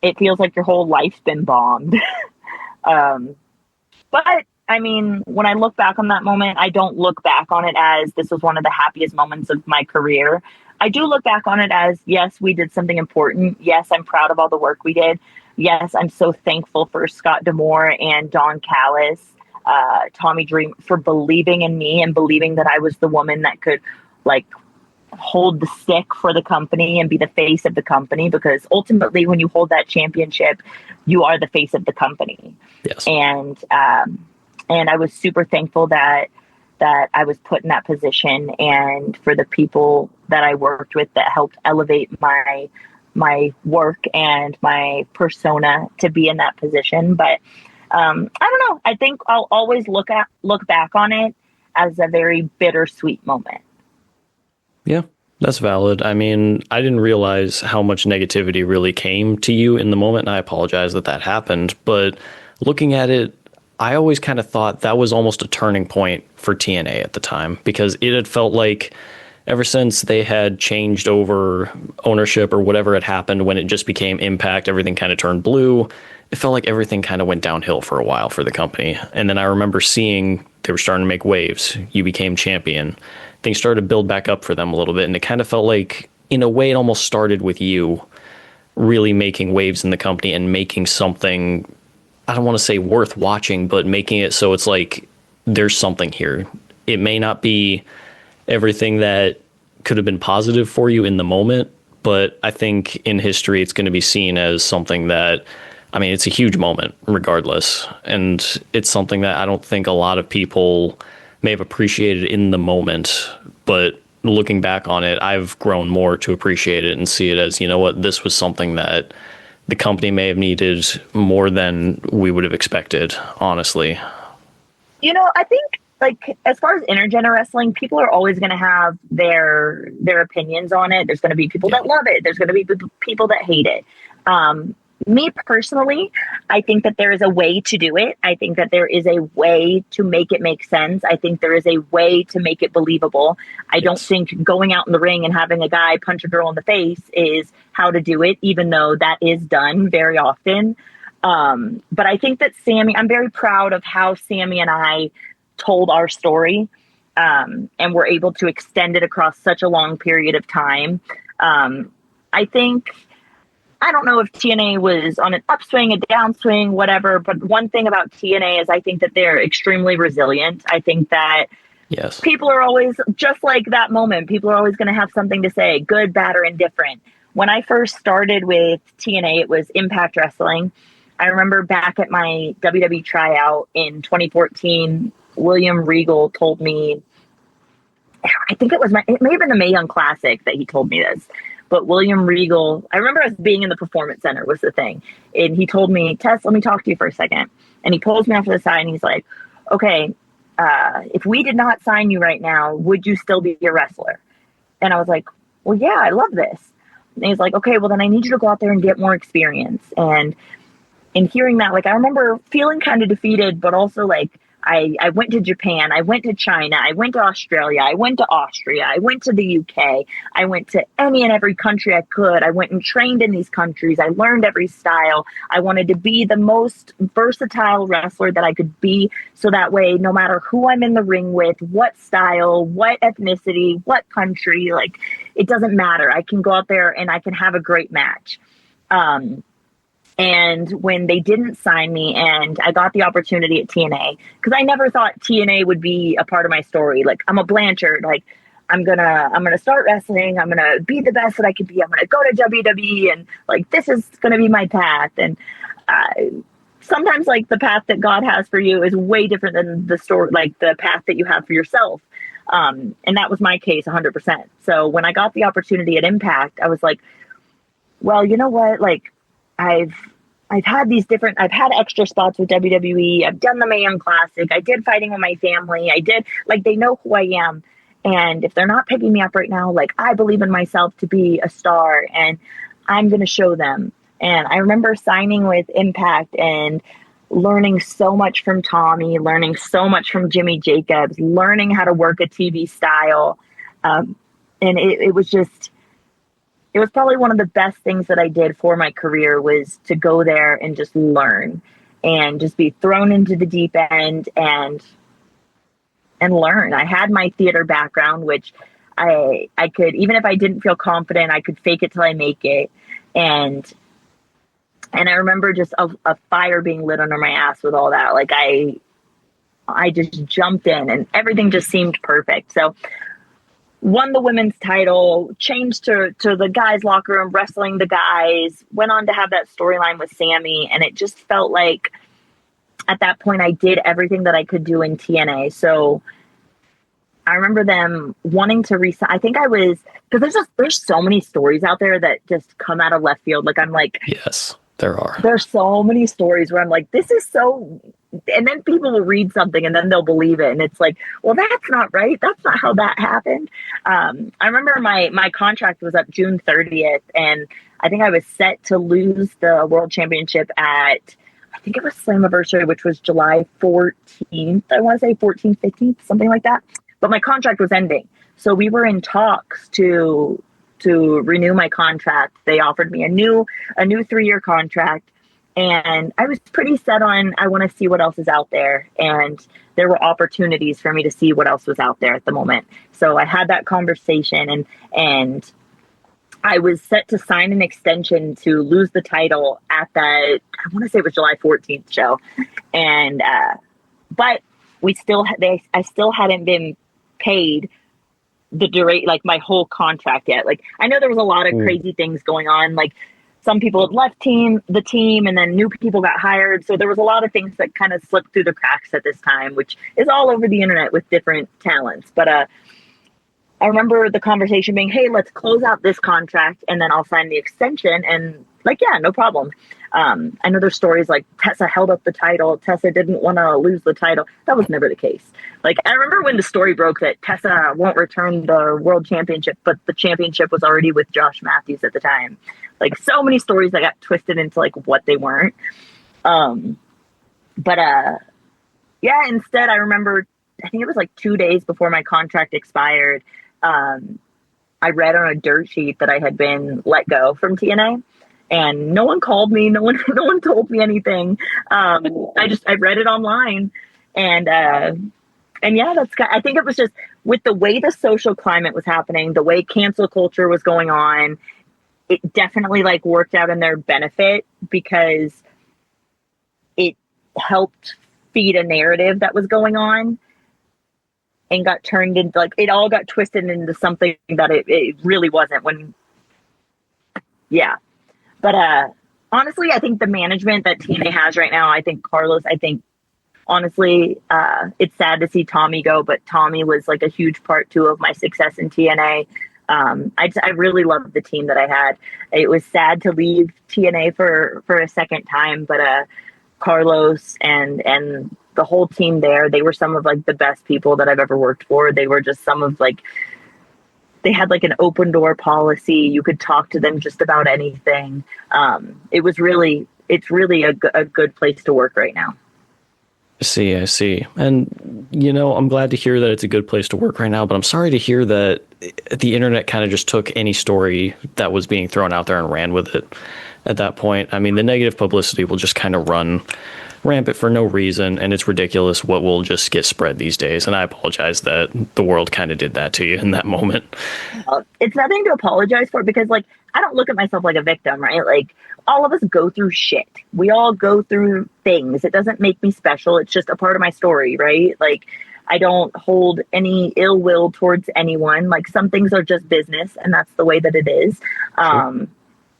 it feels like your whole life's been bombed. But I mean, when I look back on that moment, I don't look back on it as this was one of the happiest moments of my career. I do look back on it as, yes, we did something important. Yes, I'm proud of all the work we did. Yes, I'm so thankful for Scott D'Amore and Don Callis, Tommy Dream, for believing in me and believing that I was the woman that could like hold the stick for the company and be the face of the company, because ultimately when you hold that championship, you are the face of the company. Yes. And I was super thankful that I was put in that position, and for the people that I worked with that helped elevate my work and my persona to be in that position. But I don't know. I think I'll always look back on it as a very bittersweet moment. Yeah, that's valid. I mean, I didn't realize how much negativity really came to you in the moment, and I apologize that happened. But looking at it, I always kind of thought that was almost a turning point for TNA at the time, because it had felt like ever since they had changed over ownership or whatever had happened, when it just became Impact, everything kind of turned blue. It felt like everything kind of went downhill for a while for the company. And then I remember seeing they were starting to make waves. You became champion. Things started to build back up for them a little bit. And it kind of felt like, in a way, it almost started with you really making waves in the company and making something, I don't want to say worth watching, but making it so it's like there's something here. It may not be everything that could have been positive for you in the moment, but I think in history it's going to be seen as something that, I mean, it's a huge moment regardless. And it's something that I don't think a lot of people may have appreciated in the moment, but looking back on it, I've grown more to appreciate it and see it as, you know what, this was something that the company may have needed more than we would have expected, honestly. You know, I think, like, as far as intergender wrestling, people are always going to have their opinions on it. There's going to be people that love it. There's going to be people that hate it. Me personally, I think that there is a way to do it. I think that there is a way to make it make sense. I think there is a way to make it believable. I don't think going out in the ring and having a guy punch a girl in the face is how to do it, even though that is done very often. But I think that I'm very proud of how Sammy and I told our story, and were able to extend it across such a long period of time. I don't know if TNA was on an upswing, a downswing, whatever, but one thing about TNA is I think that they're extremely resilient. I think that people are always, just like that moment, people are always going to have something to say, good, bad, or indifferent. When I first started with TNA, it was Impact Wrestling. I remember back at my WWE tryout in 2014, William Regal told me, I think it may have been the Mae Young Classic that he told me this. But William Regal, I remember us being in the Performance Center was the thing. And he told me, Tess, let me talk to you for a second. And he pulls me off to the side and he's like, okay, if we did not sign you right now, would you still be a wrestler? And I was like, well, yeah, I love this. And he's like, okay, well then I need you to go out there and get more experience. And in hearing that, like, I remember feeling kind of defeated, but also like, I went to Japan, I went to China, I went to Australia, I went to Austria, I went to the UK, I went to any and every country I could. I went and trained in these countries. I learned every style. I wanted to be the most versatile wrestler that I could be, so that way, no matter who I'm in the ring with, what style, what ethnicity, what country, like, it doesn't matter. I can go out there and I can have a great match. And when they didn't sign me and I got the opportunity at TNA, because I never thought TNA would be a part of my story. Like, I'm a Blanchard. Like, I'm gonna start wrestling. I'm gonna be the best that I can be. I'm gonna go to WWE, and like, this is gonna be my path. And sometimes, like, the path that God has for you is way different than the story, like the path that you have for yourself. And that was my case 100%. So when I got the opportunity at Impact, I was like, well, you know what? Like, I've I've had extra spots with WWE. I've done the Mae Young Classic. I did Fighting with My Family. I did, like, they know who I am. And if they're not picking me up right now, like, I believe in myself to be a star, and I'm going to show them. And I remember signing with Impact and learning so much from Tommy, learning so much from Jimmy Jacobs, learning how to work a TV style. And it was just, it was probably one of the best things that I did for my career, was to go there and just learn and just be thrown into the deep end and learn. I had my theater background, which I could, even if I didn't feel confident, I could fake it till I make it. And I remember just a fire being lit under my ass with all that. Like, I just jumped in and everything just seemed perfect. So won the women's title, changed to the guys' locker room, wrestling the guys, went on to have that storyline with Sammy. And it just felt like at that point I did everything that I could do in TNA. So I remember them wanting to resign. I think I was, because there's so many stories out there that just come out of left field. Like, I'm like, yes, there are. There's so many stories where I'm like, this is so, and then people will read something and then they'll believe it. And it's like, well, that's not right. That's not how that happened. I remember my contract was up June 30th, and I think I was set to lose the world championship at, I think it was Slammiversary, which was July 14th. I want to say 14th, 15th, something like that. But my contract was ending. So we were in talks to renew my contract. They offered me a new 3-year contract. And I was pretty set on, I want to see what else is out there. And there were opportunities for me to see what else was out there at the moment. So I had that conversation, and I was set to sign an extension to lose the title at that, I want to say it was July 14th show. And, but I still hadn't been paid the like my whole contract yet. Like, I know there was a lot of crazy things going on. Like, some people had left the team, and then new people got hired. So there was a lot of things that kind of slipped through the cracks at this time, which is all over the internet with different talents. But I remember the conversation being, hey, let's close out this contract and then I'll sign the extension. And like, yeah, no problem. I know there's stories like Tessa held up the title. Tessa didn't want to lose the title. That was never the case. Like, I remember when the story broke that Tessa won't return the world championship, but the championship was already with Josh Matthews at the time. Like, so many stories that got twisted into like what they weren't. Yeah, instead I remember, I think it was like 2 days before my contract expired. I read on a dirt sheet that I had been let go from TNA, and no one called me. No one told me anything. I read it online, and yeah, I think it was just with the way the social climate was happening, the way cancel culture was going on, it definitely like worked out in their benefit, because it helped feed a narrative that was going on and got turned into, like, it all got twisted into something that it really wasn't. But honestly, I think the management that TNA has right now, I think Carlos, honestly, it's sad to see Tommy go, but Tommy was like a huge part too of my success in TNA. I really loved the team that I had. It was sad to leave TNA for a second time, but Carlos and the whole team there, they were some of like the best people that I've ever worked for. They were just some of like, they had like an open door policy. You could talk to them just about anything. It's really a good place to work right now. I see. And, I'm glad to hear that it's a good place to work right now, but I'm sorry to hear that the internet kind of just took any story that was being thrown out there and ran with it at that point. I mean, the negative publicity will just kind of run rampant for no reason, and it's ridiculous what will just get spread these days. And I apologize that the world kind of did that to you in that moment. It's nothing to apologize for, because like, I don't look at myself like a victim, right? Like, all of us go through shit. We all go through things. It doesn't make me special. It's just a part of my story, right? Like, I don't hold any ill will towards anyone. Like, some things are just business, and that's the way that it is. Sure.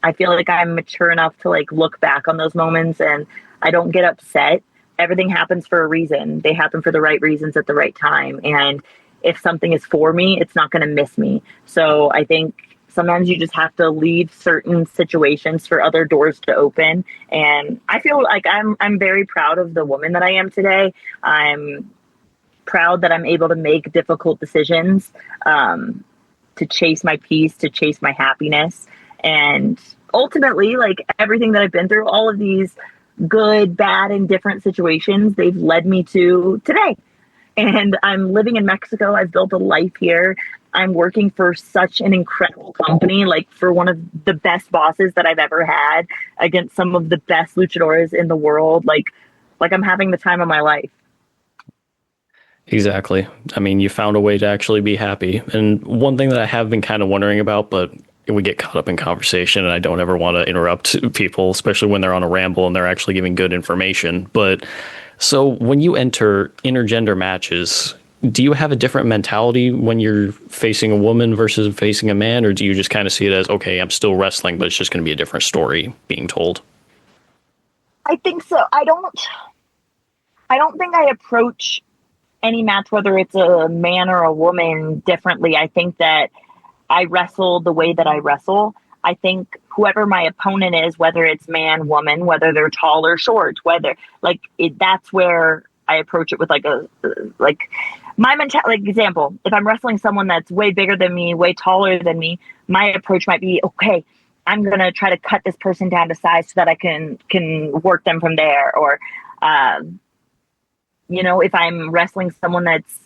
I feel like I'm mature enough to like look back on those moments, and I don't get upset. Everything happens for a reason. They happen for the right reasons at the right time. And if something is for me, it's not going to miss me. So I think sometimes you just have to leave certain situations for other doors to open. And I feel like I'm very proud of the woman that I am today. I'm proud that I'm able to make difficult decisions, to chase my peace, to chase my happiness. And ultimately, like everything that I've been through, all of these good, bad, and different situations, they've led me to today. And I'm living in Mexico. I've built a life here. I'm working for such an incredible company, like for one of the best bosses that I've ever had, against some of the best luchadores in the world. Like I'm having the time of my life. Exactly. I mean, you found a way to actually be happy. And one thing that I have been kind of wondering about, but we get caught up in conversation and I don't ever want to interrupt people, especially when they're on a ramble and they're actually giving good information. But so when you enter intergender matches, do you have a different mentality when you're facing a woman versus facing a man? Or do you just kind of see it as, okay, I'm still wrestling, but it's just going to be a different story being told? I think so. I don't think I approach any match, whether it's a man or a woman, differently. I think that I wrestle the way that I wrestle. I think whoever my opponent is, whether it's man, woman, whether they're tall or short, that's where I approach it with my mentality. Like, example, if I'm wrestling someone that's way bigger than me, way taller than me, my approach might be, okay, I'm going to try to cut this person down to size so that I can work them from there. Or, if I'm wrestling someone that's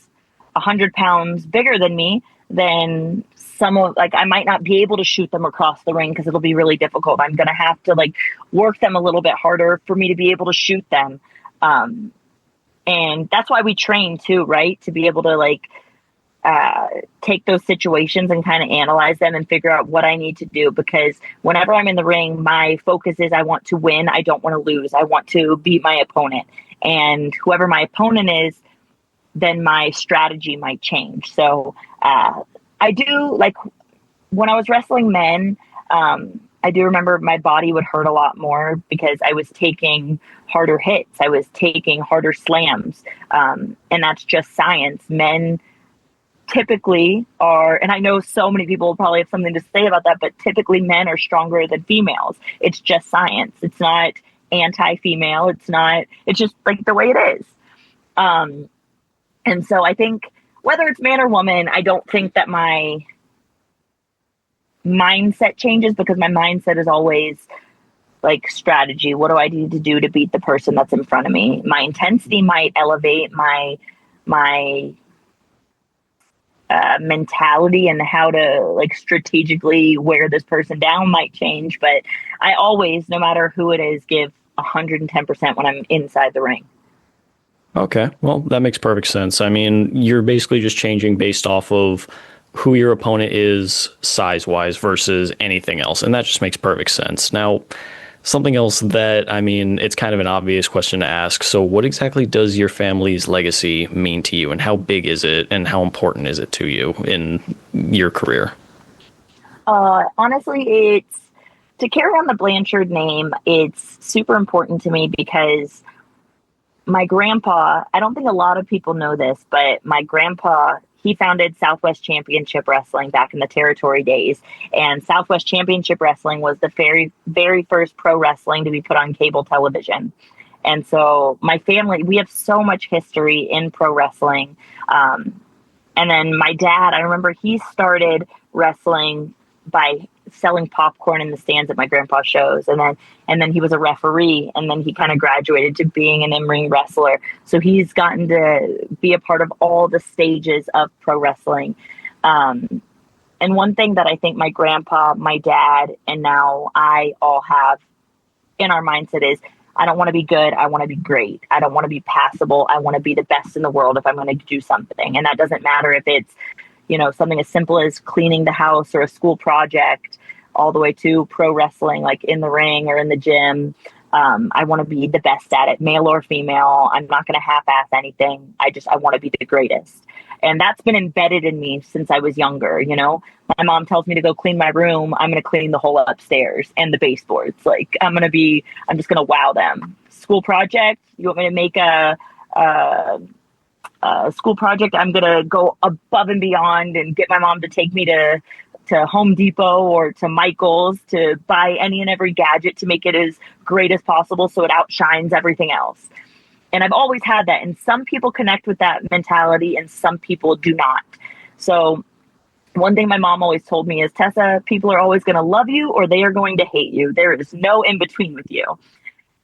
100 pounds bigger than me, then I might not be able to shoot them across the ring because it'll be really difficult. I'm going to have to work them a little bit harder for me to be able to shoot them. And that's why we train too, right? To be able to take those situations and kind of analyze them and figure out what I need to do. Because whenever I'm in the ring, my focus is I want to win. I don't want to lose. I want to beat my opponent. And whoever my opponent is, then my strategy might change. So I do, when I was wrestling men, I do remember my body would hurt a lot more because I was taking harder hits. I was taking harder slams. And that's just science. Men typically are, and I know so many people will probably have something to say about that, but typically men are stronger than females. It's just science. It's not anti-female. It's just the way it is. And so I think whether it's man or woman, I don't think that my mindset changes, because my mindset is always strategy. What do I need to do to beat the person that's in front of me? My intensity might elevate, my mentality and how to strategically wear this person down might change. But I always, no matter who it is, give 110% when I'm inside the ring. Okay, well, that makes perfect sense. I mean, you're basically just changing based off of who your opponent is size-wise versus anything else, and that just makes perfect sense. Now, something else that, I mean, it's kind of an obvious question to ask. So what exactly does your family's legacy mean to you, and how big is it, and how important is it to you in your career? Honestly, it's to carry on the Blanchard name. It's super important to me because my grandpa, I don't think a lot of people know this, but my grandpa, he founded Southwest Championship Wrestling back in the territory days. And Southwest Championship Wrestling was the very, very first pro wrestling to be put on cable television. And so my family, we have so much history in pro wrestling. And then my dad, I remember he started wrestling by selling popcorn in the stands at my grandpa's shows. And then he was a referee, and then he kind of graduated to being an in-ring wrestler. So he's gotten to be a part of all the stages of pro wrestling. And one thing that I think my grandpa, my dad, and now I all have in our mindset is, I don't want to be good. I want to be great. I don't want to be passable. I want to be the best in the world if I'm going to do something. And that doesn't matter if it's, something as simple as cleaning the house or a school project, all the way to pro wrestling, in the ring or in the gym. I want to be the best at it, male or female. I'm not going to half-ass anything. I want to be the greatest. And that's been embedded in me since I was younger. My mom tells me to go clean my room. I'm going to clean the whole upstairs and the baseboards. I'm just going to wow them. School project. You want me to make a school project? I'm going to go above and beyond and get my mom to take me to to Home Depot or to Michael's to buy any and every gadget to make it as great as possible so it outshines everything else. And I've always had that. And some people connect with that mentality and some people do not. So one thing my mom always told me is, Tessa, people are always going to love you or they are going to hate you. There is no in between with you.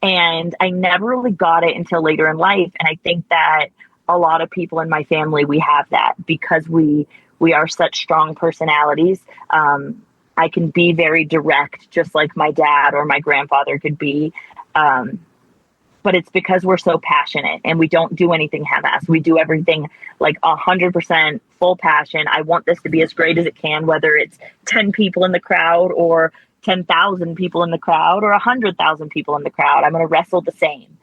And I never really got it until later in life. And I think that a lot of people in my family, we have that because we are such strong personalities. I can be very direct, just like my dad or my grandfather could be. But it's because we're so passionate and we don't do anything half-assed. We do everything like 100% full passion. I want this to be as great as it can, whether it's 10 people in the crowd or 10,000 people in the crowd or 100,000 people in the crowd. I'm going to wrestle the same.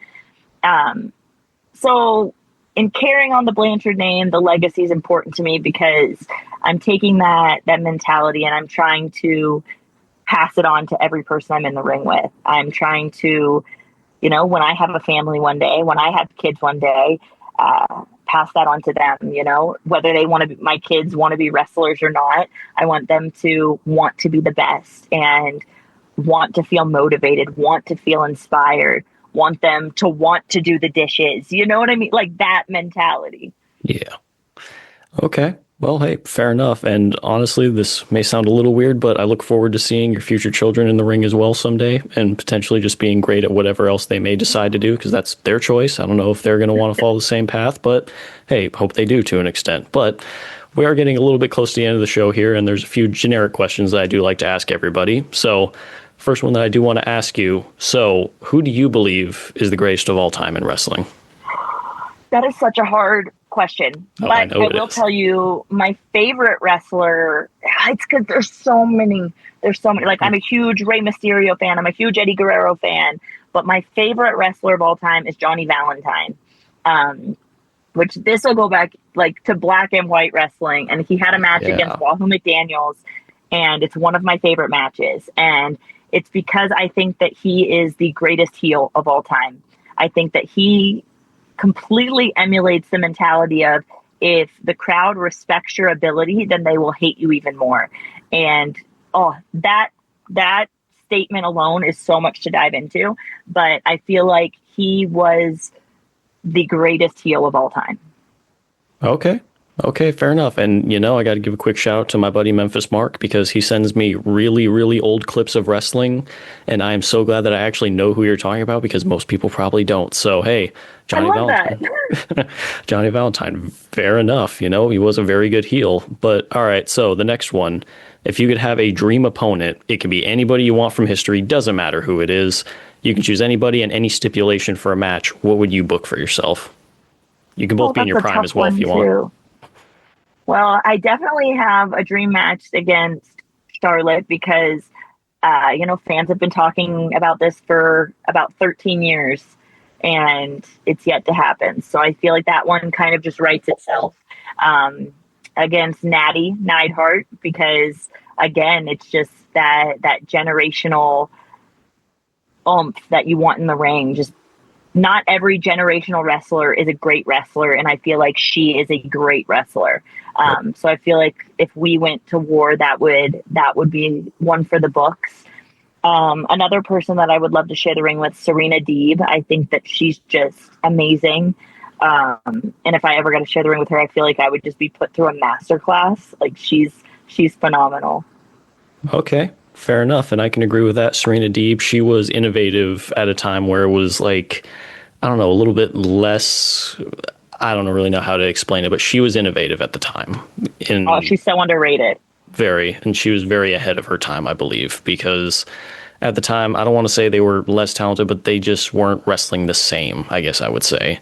So in carrying on the Blanchard name, the legacy is important to me because I'm taking that mentality and I'm trying to pass it on to every person I'm in the ring with. I'm trying to, when I have a family one day, when I have kids one day, pass that on to them, whether they want to be, my kids want to be wrestlers or not. I want them to want to be the best and want to feel motivated, want to feel inspired, want them to want to do the dishes. You know what I mean? Like that mentality. Yeah. Okay. Well, hey, fair enough. And honestly, this may sound a little weird, but I look forward to seeing your future children in the ring as well someday and potentially just being great at whatever else they may decide to do because that's their choice. I don't know if they're going to want to follow the same path, but hey, hope they do to an extent. But we are getting a little bit close to the end of the show here, and there's a few generic questions that I do like to ask everybody. So first one that I do want to ask you. So who do you believe is the greatest of all time in wrestling? That is such a hard question, but I will tell you my favorite wrestler. It's because there's so many. Like I'm a huge Rey Mysterio fan. I'm a huge Eddie Guerrero fan, but my favorite wrestler of all time is Johnny Valentine. Which this will go back like to black and white wrestling, and he had a match against Wahoo McDaniels, and it's one of my favorite matches, and it's because I think that he is the greatest heel of all time. I think that he completely emulates the mentality of if the crowd respects your ability, then they will hate you even more. And that statement alone is so much to dive into, but I feel like he was the greatest heel of all time. Okay, fair enough. And, I got to give a quick shout out to my buddy Memphis Mark because he sends me really, really old clips of wrestling. And I am so glad that I actually know who you're talking about because most people probably don't. So, hey, Johnny Valentine. Johnny Valentine, fair enough. He was a very good heel. But all right, so the next one, if you could have a dream opponent, it can be anybody you want from history, doesn't matter who it is. You can choose anybody and any stipulation for a match. What would you book for yourself? You can both be in your prime as well if you want. Well, I definitely have a dream match against Charlotte because, fans have been talking about this for about 13 years and it's yet to happen. So I feel like that one kind of just writes itself against Natty Neidhart because, again, it's just that generational oomph that you want in the ring. Just not every generational wrestler is a great wrestler, and I feel like she is a great wrestler. So I feel like if we went to war, that would be one for the books. Another person that I would love to share the ring with, Serena Deeb. I think that she's just amazing. And if I ever got to share the ring with her, I feel like I would just be put through a masterclass. Like she's phenomenal. Okay. Fair enough, and I can agree with that. Serena Deeb, she was innovative at a time where it was like, I don't know, a little bit less, I don't really know how to explain it, but she was innovative at the time. She's so underrated. Very, and she was very ahead of her time, I believe, because at the time, I don't want to say they were less talented, but they just weren't wrestling the same, I guess I would say.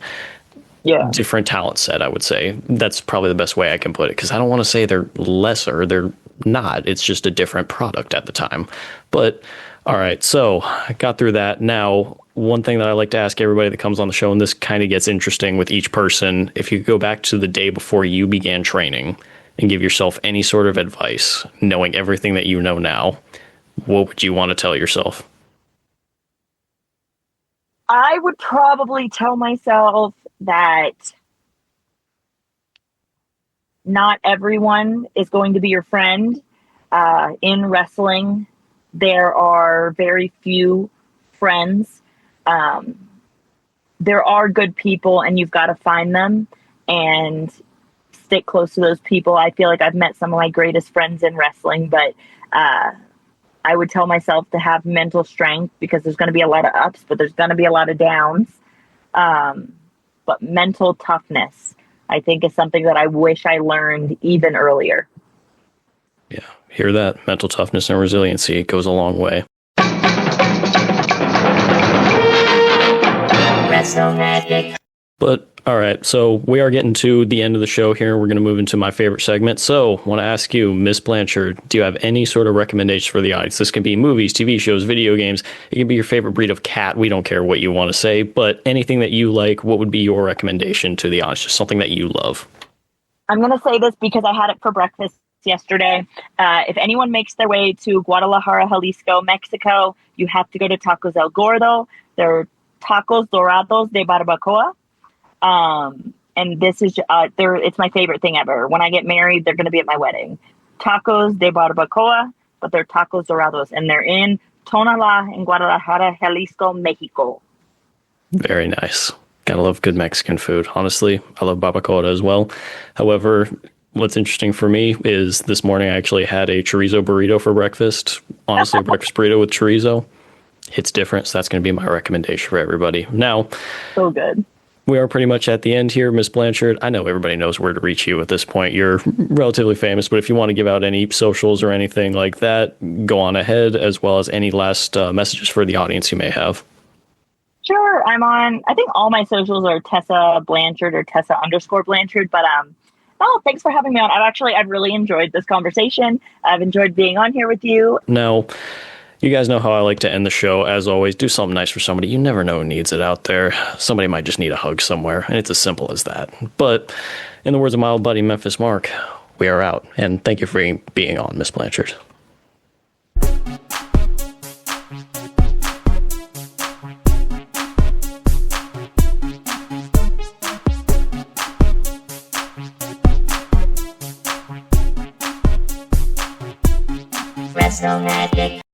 Yeah. Different talent set, I would say. That's probably the best way I can put it, because I don't want to say they're lesser. They're not. It's just a different product at the time. But all right, so I got through that. Now, one thing that I like to ask everybody that comes on the show, and this kind of gets interesting with each person, if you go back to the day before you began training and give yourself any sort of advice, knowing everything that you know now, what would you want to tell yourself? I would probably tell myself that not everyone is going to be your friend. In wrestling, there are very few friends. There are good people, and you've got to find them and stick close to those people. I feel like I've met some of my greatest friends in wrestling, but I would tell myself to have mental strength, because there's going to be a lot of ups, but there's going to be a lot of downs. But mental toughness, I think, is something that I wish I learned even earlier. Yeah, hear that. Mental toughness and resiliency goes a long way. Wrestle Magic. But all right, so we are getting to the end of the show here. We're going to move into my favorite segment. So I want to ask you, Miss Blanchard, do you have any sort of recommendations for the audience? This can be movies, TV shows, video games. It can be your favorite breed of cat. We don't care what you want to say, but anything that you like, what would be your recommendation to the audience? Just something that you love. I'm going to say this because I had it for breakfast yesterday. If anyone makes their way to Guadalajara, Jalisco, Mexico, you have to go to Tacos El Gordo. They're tacos dorados de barbacoa. And this is, it's my favorite thing ever. When I get married, they're going to be at my wedding. Tacos de barbacoa, but they're tacos dorados, and they're in Tonalá in Guadalajara, Jalisco, Mexico. Very nice. Gotta love good Mexican food. Honestly, I love barbacoa as well. However, what's interesting for me is this morning I actually had a chorizo burrito for breakfast. Honestly, a breakfast burrito with chorizo. It's different, so that's going to be my recommendation for everybody. Now, so good. We are pretty much at the end here, Miss Blanchard. I know everybody knows where to reach you at this point. You're relatively famous, but if you want to give out any socials or anything like that, go on ahead, as well as any last messages for the audience you may have. Sure. I'm on, I think all my socials are Tessa Blanchard or Tessa_Blanchard, but thanks for having me on. I've really enjoyed this conversation. I've enjoyed being on here with you. Now, you guys know how I like to end the show. As always, do something nice for somebody. You never know who needs it out there. Somebody might just need a hug somewhere, and it's as simple as that. But in the words of my old buddy Memphis Mark, we are out. And thank you for being on, Miss Blanchard. Wrestle Magic.